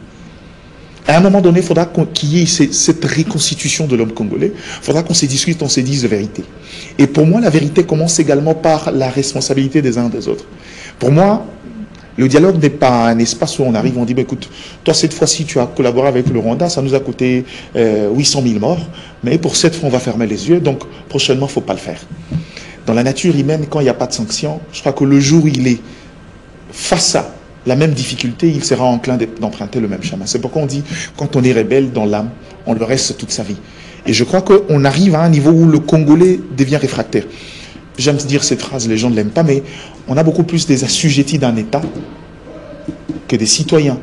À un moment donné, il faudra qu'il y ait cette reconstitution de l'homme congolais. Il faudra qu'on se discute, on se dise la vérité. Et pour moi, la vérité commence également par la responsabilité des uns et des autres. Pour moi, le dialogue n'est pas un espace où on arrive, on dit, bah, écoute, toi cette fois-ci tu as collaboré avec le Rwanda, ça nous a coûté 800 000 morts, mais pour cette fois on va fermer les yeux, donc prochainement il ne faut pas le faire. Dans la nature humaine, quand il n'y a pas de sanctions, je crois que le jour où il est face à la même difficulté, il sera enclin d'emprunter le même chemin. C'est pourquoi on dit, quand on est rebelle dans l'âme, on le reste toute sa vie. Et je crois qu'on arrive à un niveau où le Congolais devient réfractaire. J'aime dire cette phrase, les gens ne l'aiment pas, mais on a beaucoup plus des assujettis d'un État que des citoyens.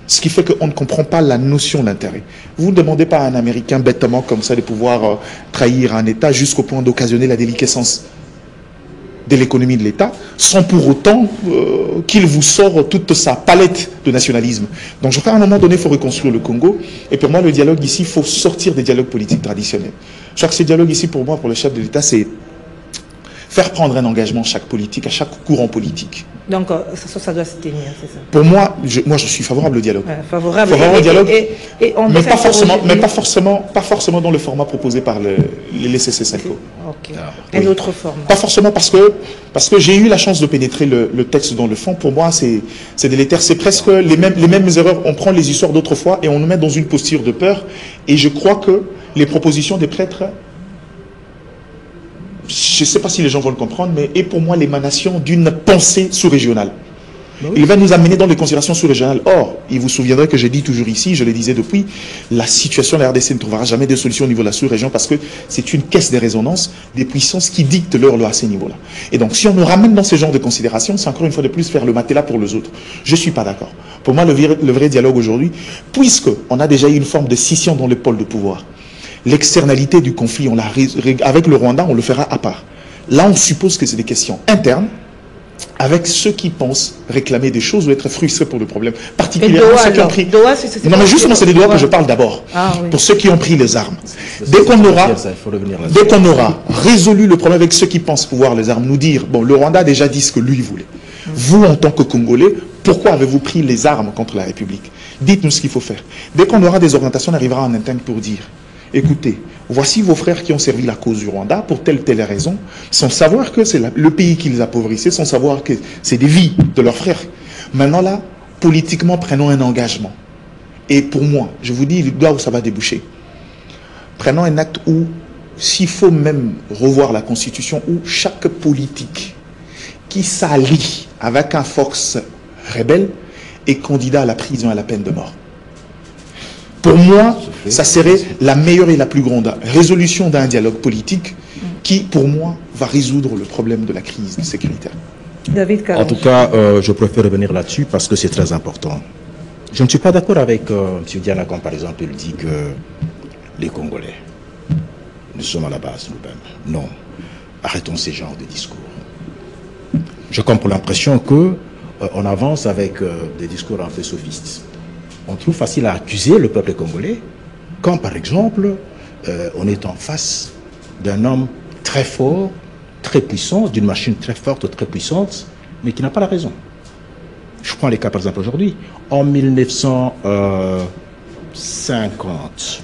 Ce qui fait qu'on ne comprend pas la notion d'intérêt. Vous ne demandez pas à un Américain bêtement comme ça de pouvoir trahir un État jusqu'au point d'occasionner la déliquescence de l'économie de l'État, sans pour autant qu'il vous sort toute sa palette de nationalisme. Donc je crois qu'à un moment donné, il faut reconstruire le Congo. Et pour moi, le dialogue ici, il faut sortir des dialogues politiques traditionnels. Je crois que ce dialogue ici, pour moi, pour le chef de l'État, c'est faire prendre un engagement à chaque politique, à chaque courant politique. Donc, ça doit se tenir, c'est ça? Pour moi, je suis favorable au dialogue. Favorable au dialogue, mais pas forcément dans le format proposé par les CC5O. Ok. Un autre format. Pas forcément parce que j'ai eu la chance de pénétrer le texte dans le fond. Pour moi, c'est délétère. C'est presque les mêmes erreurs. On prend les histoires d'autrefois et on nous met dans une posture de peur. Et je crois que les propositions des prêtres, je ne sais pas si les gens vont le comprendre, mais est pour moi l'émanation d'une pensée sous-régionale. Oui. Il va nous amener dans les considérations sous-régionales. Or, il vous souviendrez que j'ai dit toujours ici, je le disais depuis, la situation de la RDC ne trouvera jamais de solution au niveau de la sous-région parce que c'est une caisse de résonance des puissances qui dictent leur loi à ces niveaux-là. Et donc, si on nous ramène dans ce genre de considérations, c'est encore une fois de plus faire le matelas pour les autres. Je ne suis pas d'accord. Pour moi, le vrai dialogue aujourd'hui, puisqu'on a déjà eu une forme de scission dans le pôle de pouvoir, l'externalité du conflit, avec le Rwanda, on le fera à part. Là, on suppose que c'est des questions internes, avec ceux qui pensent réclamer des choses ou être frustrés pour le problème. Particulièrement ceux qui ont pris... Non, mais justement, c'est des Doha que je parle d'abord. Oui. Pour ceux qui ont pris les armes. Dès qu'on aura résolu le problème avec ceux qui pensent pouvoir les armes, nous dire, bon, le Rwanda a déjà dit ce que lui voulait. Vous, en tant que Congolais, pourquoi avez-vous pris les armes contre la République? Dites-nous ce qu'il faut faire. Dès qu'on aura des orientations, on arrivera en interne pour dire, écoutez, voici vos frères qui ont servi la cause du Rwanda pour telle raison, sans savoir que c'est le pays qui les appauvrissait, sans savoir que c'est des vies de leurs frères. Maintenant là, politiquement, prenons un engagement. Et pour moi, je vous dis, là où ça va déboucher, prenons un acte où, s'il faut même revoir la Constitution, où chaque politique qui s'allie avec une force rebelle est candidat à la prison et à la peine de mort. Pour moi, ça serait la meilleure et la plus grande résolution d'un dialogue politique qui, pour moi, va résoudre le problème de la crise sécuritaire. David Kalonji. En tout cas, je préfère revenir là-dessus parce que c'est très important. Je ne suis pas d'accord avec M. Diana quand, par exemple, il dit que les Congolais, nous sommes à la base nous-mêmes. Non. Arrêtons ces genres de discours. J'ai comme pour l'impression que on avance avec des discours un peu sophistes. On trouve facile à accuser le peuple congolais quand, par exemple, on est en face d'un homme très fort, très puissant, d'une machine très forte, très puissante, mais qui n'a pas la raison. Je prends les cas, par exemple, aujourd'hui. En 1950,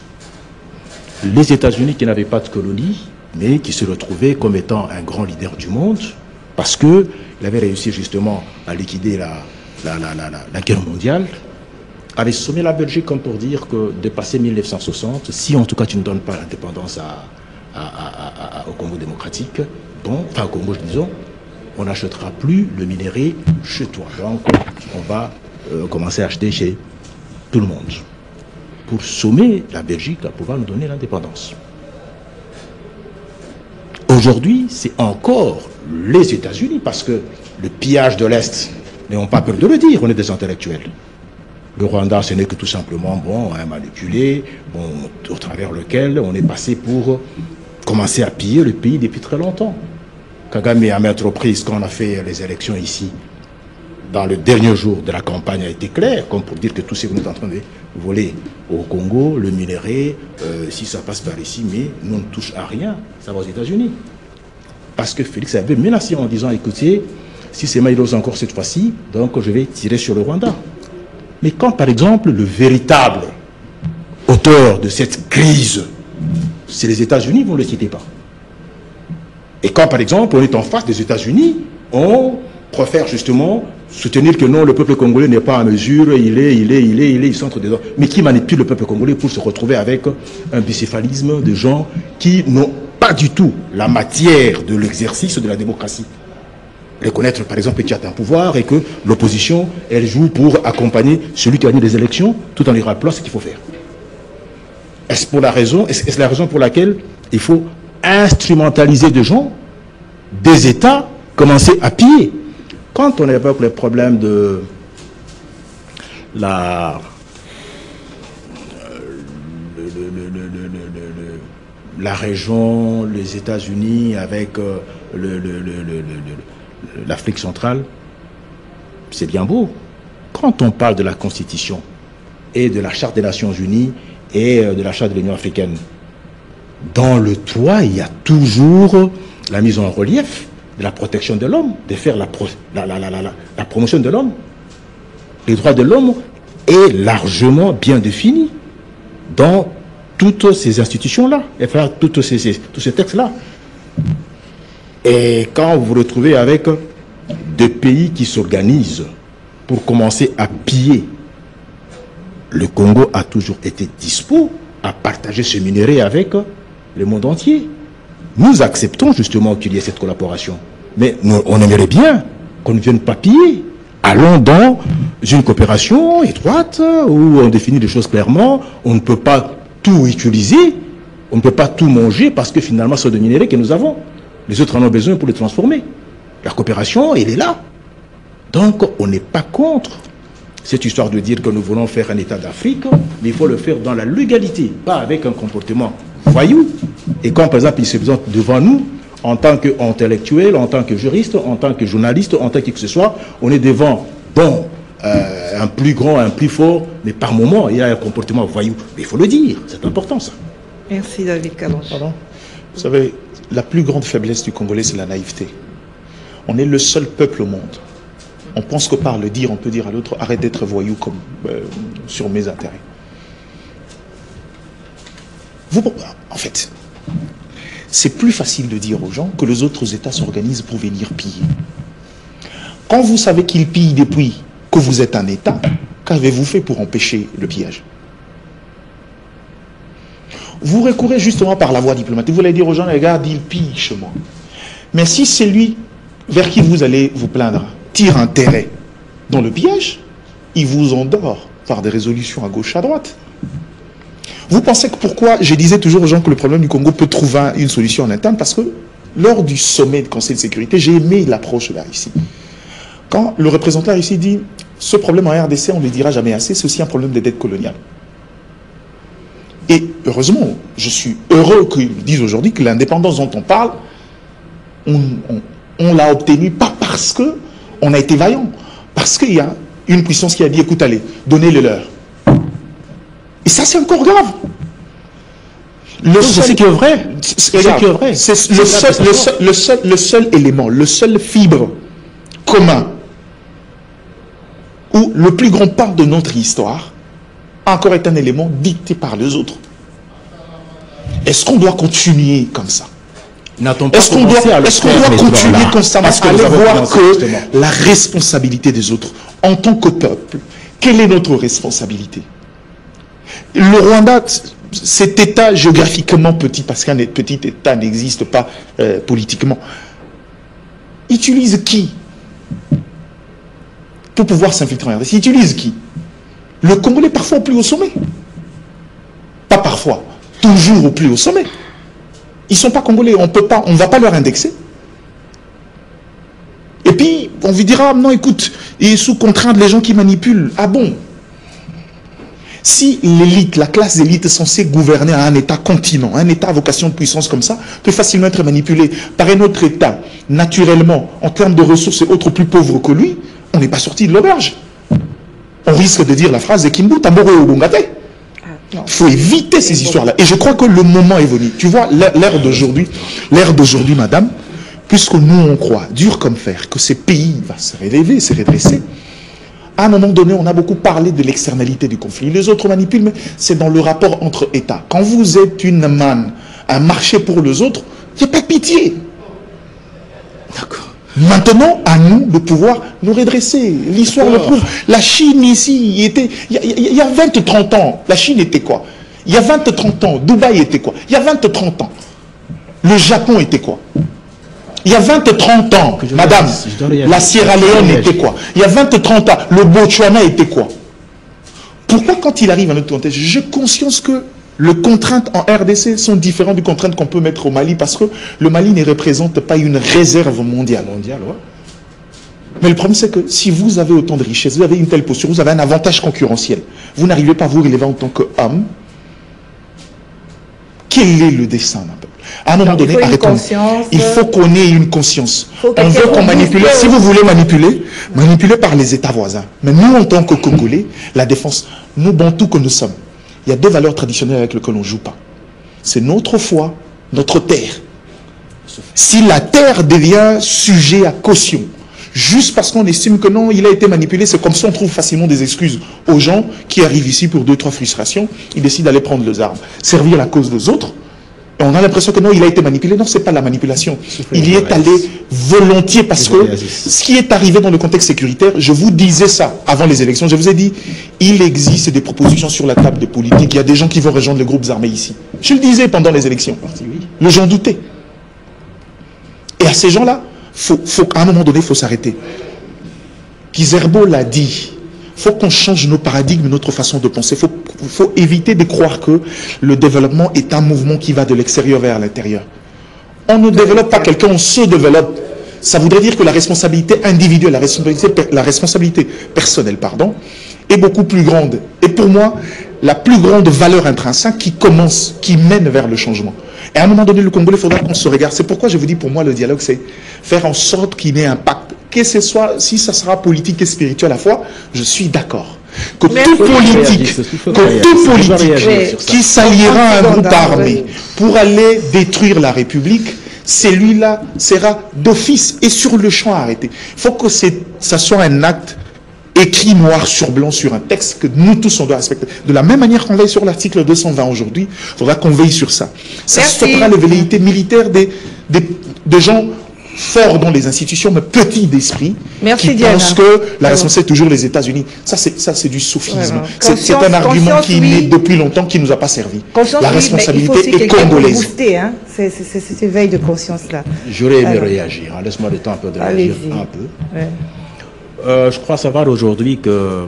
les États-Unis qui n'avaient pas de colonie, mais qui se retrouvaient comme étant un grand leader du monde, parce qu'il avait réussi justement à liquider la guerre mondiale, avait sommé la Belgique comme pour dire que de passer 1960, si en tout cas tu ne donnes pas l'indépendance au Congo démocratique, bon, enfin au Congo disons, on n'achètera plus le minerai chez toi. Donc on va commencer à acheter chez tout le monde pour sommer la Belgique à pouvoir nous donner l'indépendance. Aujourd'hui, c'est encore les États-Unis, parce que le pillage de l'Est, n'ayons pas peur de le dire, on est des intellectuels. Le Rwanda, ce n'est que tout simplement un manipulé, au travers lequel on est passé pour commencer à piller le pays depuis très longtemps. Kagame, à maintes reprises, quand on a fait les élections ici, dans le dernier jour de la campagne, a été clair, comme pour dire que tout ce que nous sommes en train de voler au Congo, le minerai, si ça passe par ici, mais nous ne touche à rien, ça va aux États-Unis. Parce que Félix avait menacé en disant, écoutez, si c'est Maïlos encore cette fois-ci, donc je vais tirer sur le Rwanda. Mais quand, par exemple, le véritable auteur de cette crise, c'est les États-Unis, vous ne le citez pas. Et quand, par exemple, on est en face des États-Unis, on préfère justement soutenir que non, le peuple congolais n'est pas en mesure, il centre des ordres. Mais qui manipule le peuple congolais pour se retrouver avec un bicéphalisme de gens qui n'ont pas du tout la matière de l'exercice de la démocratie. Reconnaître, par exemple, qu'il y a un pouvoir et que l'opposition, elle joue pour accompagner celui qui a gagné les élections, tout en lui rappelant ce qu'il faut faire. Est-ce la raison pour laquelle il faut instrumentaliser des gens, des États, commencer à piller? Quand on évoque les problèmes de la région, les États-Unis avec l'Afrique centrale, c'est bien beau. Quand on parle de la Constitution et de la Charte des Nations Unies et de la Charte de l'Union africaine, dans le toit, il y a toujours la mise en relief de la protection de l'homme, de faire la promotion de l'homme. Les droits de l'homme est largement bien défini dans toutes ces institutions-là, enfin, tous ces textes-là. Et quand vous vous retrouvez avec des pays qui s'organisent pour commencer à piller, le Congo a toujours été dispo à partager ce minerai avec le monde entier. Nous acceptons justement qu'il y ait cette collaboration. Mais on aimerait bien qu'on ne vienne pas piller. Allons dans une coopération étroite où on définit les choses clairement. On ne peut pas tout utiliser, on ne peut pas tout manger parce que finalement c'est de minerai que nous avons. Les autres en ont besoin pour les transformer. La coopération, elle est là. Donc on n'est pas contre cette histoire de dire que nous voulons faire un État d'Afrique, mais il faut le faire dans la légalité, pas avec un comportement voyou. Et quand par exemple il se présente devant nous, en tant qu'intellectuel, en tant que juriste, en tant que journaliste, en tant que ce soit, on est devant, un plus grand, un plus fort, mais par moment, il y a un comportement voyou. Mais il faut le dire, c'est important ça. Merci David Kalonji. Vous savez, la plus grande faiblesse du Congolais, c'est la naïveté. On est le seul peuple au monde. On pense que par le dire, on peut dire à l'autre, arrête d'être voyou comme sur mes intérêts. En fait, c'est plus facile de dire aux gens que les autres États s'organisent pour venir piller. Quand vous savez qu'ils pillent depuis que vous êtes un État, qu'avez-vous fait pour empêcher le pillage? Vous recourez justement par la voie diplomatique. Vous allez dire aux gens, regarde, ils pillent chez moi. Mais si celui vers qui vous allez vous plaindre tire intérêt dans le pillage, il vous endort par des résolutions à gauche, à droite. Vous pensez que pourquoi je disais toujours aux gens que le problème du Congo peut trouver une solution en interne? Parce que lors du sommet du Conseil de sécurité, j'ai aimé l'approche de la Russie. Quand le représentant de la Russie dit « ce problème en RDC, on ne le dira jamais assez, c'est aussi un problème des dettes coloniales ». Et heureusement, je suis heureux qu'ils disent aujourd'hui que l'indépendance dont on parle, on l'a obtenue pas parce qu'on a été vaillant, parce qu'il y a une puissance qui a dit « écoute, allez, donnez-le leur ». Et ça, c'est encore grave. C'est ce qui est vrai. C'est le seul élément, le seul fibre commun où le plus grand part de notre histoire encore est un élément dicté par les autres. Est-ce qu'on doit continuer comme ça? Est-ce qu'on doit continuer constamment à aller voir que la responsabilité des autres, en tant que peuple, quelle est notre responsabilité? Le Rwanda, cet État géographiquement petit, parce qu'un petit État n'existe pas politiquement, utilise qui pour pouvoir s'infiltrer en RDC? Utilise qui? Le Congolais parfois au plus haut sommet. Pas parfois, toujours au plus haut sommet. Ils ne sont pas Congolais, on ne va pas leur indexer. Et puis, on lui dira, non écoute, il est sous contrainte les gens qui manipulent. Ah bon? Si l'élite, la classe d'élite est censée gouverner un État continent, un État à vocation de puissance comme ça, peut facilement être manipulé par un autre État, naturellement, en termes de ressources et autres plus pauvres que lui, on n'est pas sorti de l'auberge. On risque de dire la phrase de Kimbu, Tamboro Obongate. Il faut éviter ces histoires-là. Et je crois que le moment est venu. Tu vois, l'ère d'aujourd'hui, madame, puisque nous on croit, dur comme fer, que ces pays vont se relever, se redresser, à un moment donné, on a beaucoup parlé de l'externalité du conflit. Les autres manipulent, mais c'est dans le rapport entre États. Quand vous êtes une manne, un marché pour les autres, il n'y a pas de pitié. D'accord. Maintenant, à nous de pouvoir nous redresser. L'histoire le prouve. La Chine ici, il y a 20-30 ans, la Chine était quoi? Il y a 20-30 ans, Dubaï était quoi? Il y a 20-30 ans, le Japon était quoi? Il y a 20-30 ans, madame, la Sierra Leone était quoi? Il y a 20-30 ans, le Botswana était quoi? Pourquoi quand il arrive à notre contexte, j'ai conscience que les contraintes en RDC sont différentes des contraintes qu'on peut mettre au Mali, parce que le Mali ne représente pas une réserve mondiale. Ouais. Mais le problème, c'est que si vous avez autant de richesses, vous avez une telle posture, vous avez un avantage concurrentiel, vous n'arrivez pas à vous relever en tant qu'homme, quel est le destin d'un peuple? À un moment donné, arrêtons. Il faut qu'on ait une conscience. On veut qu'on manipule. Si vous voulez manipuler, manipulez par les États voisins. Mais nous, en tant que Congolais, la défense, nous, Bantous que nous sommes, il y a deux valeurs traditionnelles avec lesquelles on ne joue pas. C'est notre foi, notre terre. Si la terre devient sujet à caution, juste parce qu'on estime que non, il a été manipulé, c'est comme ça on trouve facilement des excuses aux gens qui arrivent ici pour 2-3 frustrations, ils décident d'aller prendre les armes, servir la cause des autres. Et on a l'impression que non, il a été manipulé. Non, ce n'est pas la manipulation. Il y est allé volontiers parce que ce qui est arrivé dans le contexte sécuritaire, je vous disais ça avant les élections, je vous ai dit, il existe des propositions sur la table de politique. Il y a des gens qui vont rejoindre les groupes armés ici. Je le disais pendant les élections. Les gens doutaient. Et à ces gens-là, à un moment donné, il faut s'arrêter. Kizerbo l'a dit. Il faut qu'on change nos paradigmes, notre façon de penser. Il faut éviter de croire que le développement est un mouvement qui va de l'extérieur vers l'intérieur. On ne développe pas quelqu'un, on se développe. Ça voudrait dire que la responsabilité individuelle, la responsabilité personnelle, pardon, est beaucoup plus grande. Et pour moi, la plus grande valeur intrinsèque qui mène vers le changement. Et à un moment donné, le Congolais, il faudra qu'on se regarde. C'est pourquoi je vous dis, pour moi, le dialogue, c'est faire en sorte qu'il ait un impact. Que ce soit, si ça sera politique et spirituel à la fois, je suis d'accord. Que tout politique qui s'alliera à un groupe armé pour aller détruire la République, celui-là sera d'office et sur le champ arrêté. Il faut que ça soit un acte écrit noir sur blanc sur un texte que nous tous on doit respecter. De la même manière qu'on veille sur l'article 220 aujourd'hui, il faudra qu'on veille sur ça. Ça stoppera les velléités militaires des gens forts dans les institutions, mais petits d'esprit, qui pensent que la responsabilité est toujours les États-Unis. Ça, c'est du soufisme. C'est un argument qui est né depuis longtemps, qui ne nous a pas servi. La responsabilité est congolaise. Cet éveil de conscience-là. J'aurais aimé réagir. Laisse-moi le temps un peu de réagir. Un peu. Ouais. Je crois savoir aujourd'hui que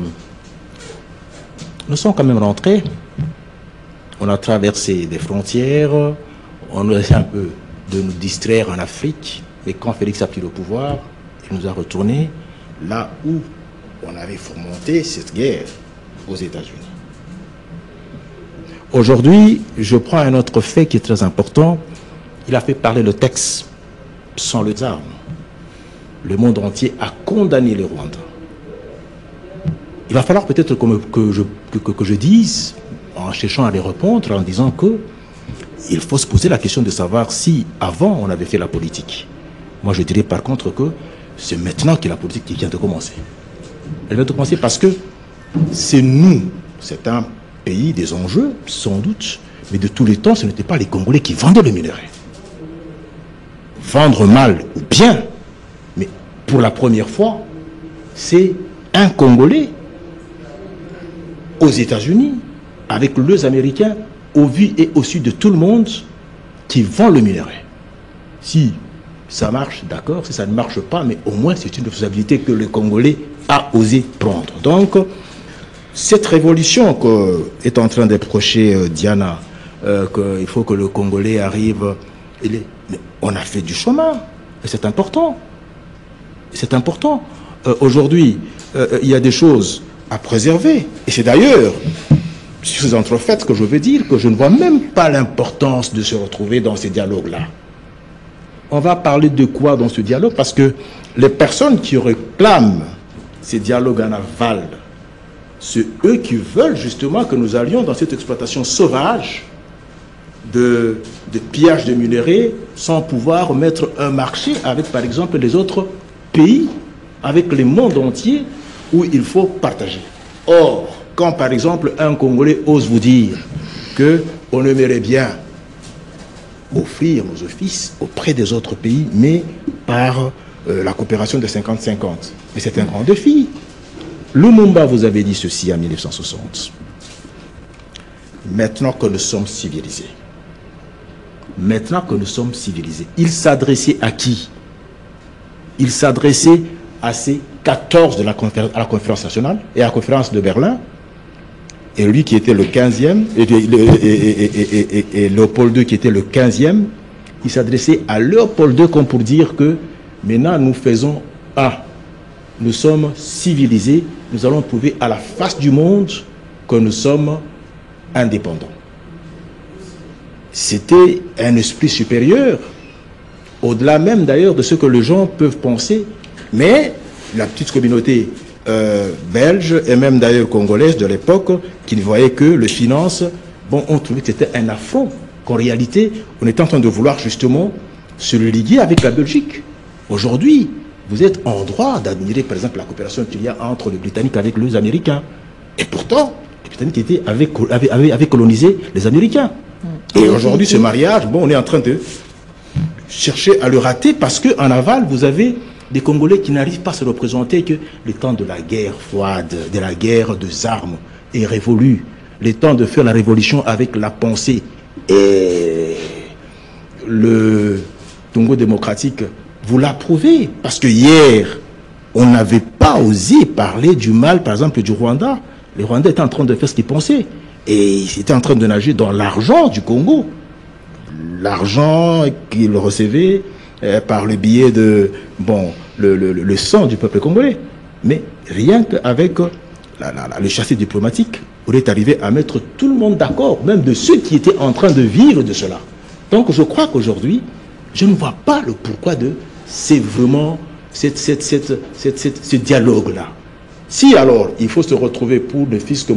nous sommes quand même rentrés. On a traversé des frontières. On est un peu de nous distraire en Afrique. Et quand Félix a pris le pouvoir, il nous a retourné là où on avait fomenté cette guerre, aux États-Unis. Aujourd'hui, je prends un autre fait qui est très important. Il a fait parler le texte sans les armes. Le monde entier a condamné les Rwandais. Il va falloir peut-être que je dise, en cherchant à les répondre, en disant que il faut se poser la question de savoir si avant on avait fait la politique. Moi je dirais par contre que c'est maintenant que la politique qui vient de commencer. Elle vient de commencer parce que c'est nous, c'est un pays des enjeux, sans doute, mais de tous les temps, ce n'était pas les Congolais qui vendaient le minerai. Vendre mal ou bien, mais pour la première fois, c'est un Congolais aux États-Unis, avec les Américains, au vu et au su de tout le monde, qui vend le minerai. Si ça marche, d'accord, si ça ne marche pas, mais au moins c'est une responsabilité que le Congolais a osé prendre. Donc, cette révolution qu'est en train d'approcher Diana, qu'il faut que le Congolais arrive, on a fait du chemin, et c'est important. C'est important. Aujourd'hui, il y a des choses à préserver. Et c'est d'ailleurs sur ces entrefaites que je veux dire que je ne vois même pas l'importance de se retrouver dans ces dialogues-là. On va parler de quoi dans ce dialogue? Parce que les personnes qui réclament ces dialogues en aval, c'est eux qui veulent justement que nous allions dans cette exploitation sauvage de pillage de minerais sans pouvoir mettre un marché avec, par exemple, les autres pays, avec le monde entier où il faut partager. Or, quand par exemple un Congolais ose vous dire qu'on aimerait bien offrir nos offices auprès des autres pays, mais par la coopération de 50-50. Et c'est un grand défi. Lumumba vous avait dit ceci en 1960. Maintenant que nous sommes civilisés, il s'adressait à qui? Il s'adressait à ces 14 de la conférence nationale et à la conférence de Berlin, et lui qui était le 15e, et Léopold II qui était le 15e, il s'adressait à Léopold II comme pour dire que maintenant nous faisons nous sommes civilisés, nous allons prouver à la face du monde que nous sommes indépendants. C'était un esprit supérieur, au-delà même d'ailleurs de ce que les gens peuvent penser, mais la petite communauté belge et même d'ailleurs congolaise de l'époque qui ne voyaient que les finances, on trouvait que c'était un affront, qu'en réalité on était en train de vouloir justement se liguer avec la Belgique. Aujourd'hui, vous êtes en droit d'admirer par exemple la coopération qu'il y a entre les Britanniques avec les Américains. Et pourtant, les Britanniques avaient colonisé les Américains. Et aujourd'hui, ce mariage, on est en train de chercher à le rater parce qu'en aval, vous avez des Congolais qui n'arrivent pas à se représenter que le temps de la guerre froide, de la guerre des armes est révolu. Le temps de faire la révolution avec la pensée. Et le Congo démocratique vous l'a prouvé. Parce que hier, on n'avait pas osé parler du mal, par exemple, du Rwanda. Les Rwandais étaient en train de faire ce qu'ils pensaient. Et ils étaient en train de nager dans l'argent du Congo. L'argent qu'ils recevaient par le biais de le sang du peuple congolais. Mais rien qu'avec le chassé diplomatique, on est arrivé à mettre tout le monde d'accord, même de ceux qui étaient en train de vivre de cela. Donc je crois qu'aujourd'hui, je ne vois pas le pourquoi c'est vraiment ce dialogue-là. Si alors il faut se retrouver pour le fisc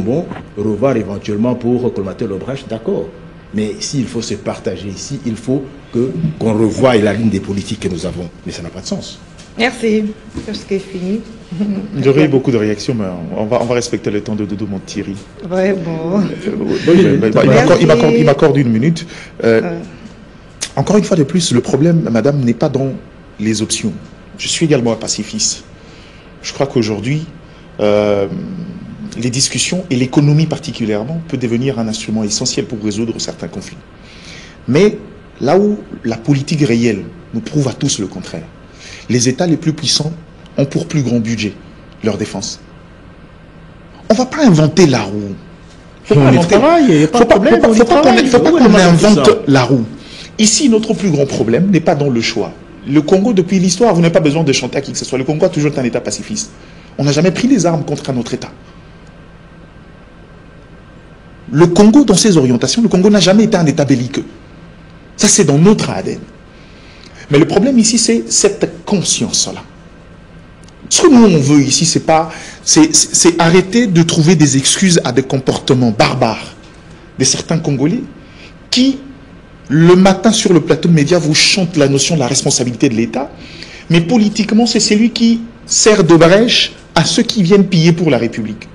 revoir éventuellement pour colmater le brèche, d'accord. Mais s'il faut se partager ici, il faut qu'on revoie la ligne des politiques que nous avons. Mais ça n'a pas de sens. Merci. Ce qui est fini. J'aurais eu beaucoup de réactions, mais on va respecter le temps de Doudou Montiri. Ouais, bon. Il m'accorde une minute. Encore une fois de plus, le problème, madame, n'est pas dans les options. Je suis également un pacifiste. Je crois qu'aujourd'hui, les discussions et l'économie particulièrement peut devenir un instrument essentiel pour résoudre certains conflits. Mais là où la politique réelle nous prouve à tous le contraire, les États les plus puissants ont pour plus grand budget leur défense. On ne va pas inventer la roue. Il ne faut pas qu'on invente la roue. Ici, notre plus grand problème n'est pas dans le choix. Le Congo, depuis l'histoire, vous n'avez pas besoin de chanter à qui que ce soit. Le Congo a toujours été un État pacifiste. On n'a jamais pris les armes contre un autre État. Le Congo, dans ses orientations, le Congo n'a jamais été un État belliqueux. Ça, c'est dans notre ADN. Mais le problème ici, c'est cette conscience-là. Ce que nous, on veut ici, c'est arrêter de trouver des excuses à des comportements barbares de certains Congolais qui, le matin sur le plateau de médias, vous chantent la notion de la responsabilité de l'État, mais politiquement, c'est celui qui sert de brèche à ceux qui viennent piller pour la République.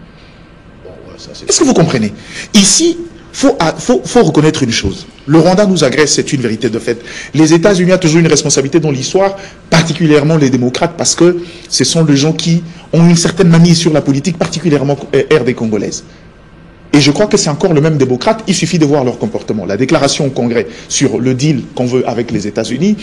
Est-ce que vous comprenez? Ici, faut reconnaître une chose. Le Rwanda nous agresse, c'est une vérité de fait. Les États-Unis ont toujours une responsabilité dans l'histoire, particulièrement les démocrates, parce que ce sont les gens qui ont une certaine manie sur la politique, particulièrement RD congolaise. Et je crois que c'est encore le même démocrate, il suffit de voir leur comportement. La déclaration au Congrès sur le deal qu'on veut avec les États-Unis,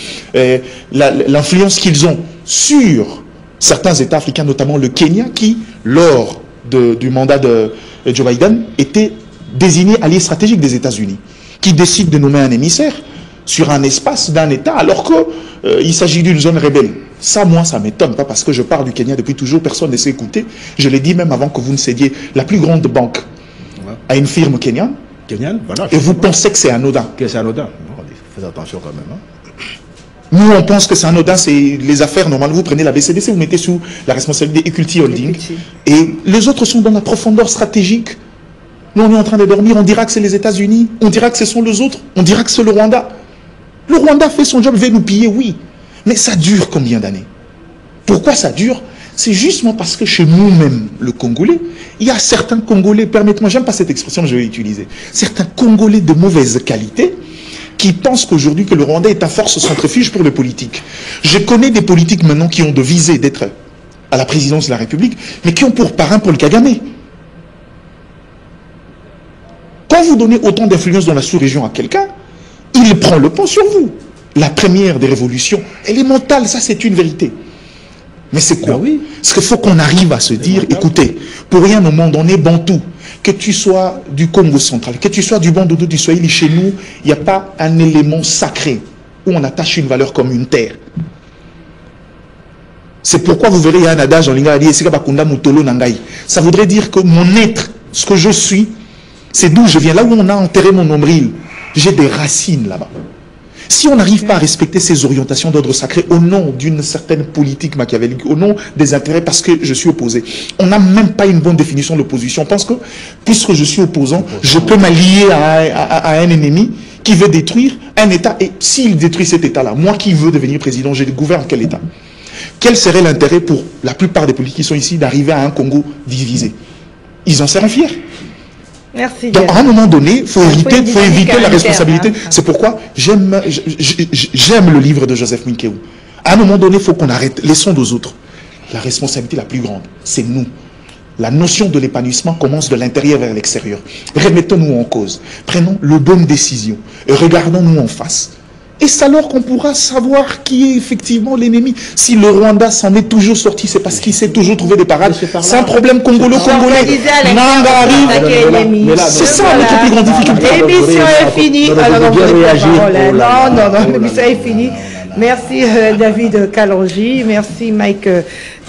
l'influence qu'ils ont sur certains États africains, notamment le Kenya, qui, lors du mandat de Joe Biden, était désigné allié stratégique des États-Unis, qui décide de nommer un émissaire sur un espace d'un État, alors qu'il s'agit d'une zone rebelle. Ça, moi, ça ne m'étonne pas, parce que je parle du Kenya depuis toujours, personne ne s'est écouté. Je l'ai dit même avant que vous ne cédiez la plus grande banque à une firme kenyane. Voilà, et vous pensez que c'est anodin. Que c'est anodin. Faites attention quand même. Nous, on pense que c'est anodin, c'est les affaires normales. Vous prenez la BCDC, vous mettez sous la responsabilité Equity Holding. Et les autres sont dans la profondeur stratégique. Nous, on est en train de dormir, on dira que c'est les États-Unis, on dira que ce sont les autres, on dira que c'est le Rwanda. Le Rwanda fait son job, veut nous piller, oui. Mais ça dure combien d'années? Pourquoi ça dure? C'est justement parce que chez nous-mêmes, le Congolais, il y a certains Congolais, permettez-moi, j'aime pas cette expression, je vais l'utiliser, certains Congolais de mauvaise qualité qui pensent qu'aujourd'hui que le Rwanda est un force centrifuge pour les politiques. Je connais des politiques maintenant qui ont de visée d'être à la présidence de la République, mais qui ont pour parrain Paul Kagame. Quand vous donnez autant d'influence dans la sous-région à quelqu'un, il prend le pont sur vous. La première des révolutions, elle est mentale, ça c'est une vérité. Mais c'est quoi? Oui. Parce qu'il faut qu'on arrive à se dire, écoutez, pour rien au monde, on est bantou. Que tu sois du Congo central, que tu sois du Bandoudou, du Swahili, chez nous, il n'y a pas un élément sacré où on attache une valeur communautaire. C'est pourquoi vous verrez, il y a un adage en lingala, ça voudrait dire que mon être, ce que je suis, c'est d'où je viens. Là où on a enterré mon nombril, j'ai des racines là-bas. Si on n'arrive pas à respecter ces orientations d'ordre sacré au nom d'une certaine politique machiavélique, au nom des intérêts, parce que je suis opposé, on n'a même pas une bonne définition de l'opposition. On pense que, puisque je suis opposant, je peux m'allier à un ennemi qui veut détruire un État. Et s'il détruit cet État-là, moi qui veux devenir président, je gouverne quel État? Quel serait l'intérêt pour la plupart des politiques qui sont ici d'arriver à un Congo divisé? Ils en seraient fiers. Merci. Donc, à un moment donné, il faut éviter la responsabilité. C'est pourquoi j'aime le livre de Joseph Minkeou. À un moment donné, il faut qu'on arrête. Laissons aux autres. La responsabilité la plus grande, c'est nous. La notion de l'épanouissement commence de l'intérieur vers l'extérieur. Remettons-nous en cause. Prenons les bonnes décisions. Et regardons-nous en face. Et c'est alors qu'on pourra savoir qui est effectivement l'ennemi. Si le Rwanda s'en est toujours sorti, c'est parce qu'il s'est toujours trouvé des parades. C'est un problème congolo-congolais. Nanga arrive. C'est ça notre plus grande difficulté. L'émission est finie. Alors, on vous non, l'émission est finie. Merci David Kalonji, merci Mike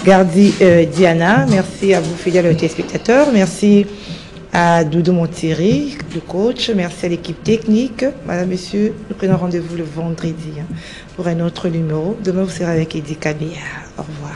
Gardi Diana, merci à vous fidèles téléspectateurs, merci à Doudou Montieri, le coach, merci à l'équipe technique. Madame, Monsieur, nous prenons rendez-vous le vendredi pour un autre numéro. Demain, vous serez avec Eddie Kabia. Au revoir.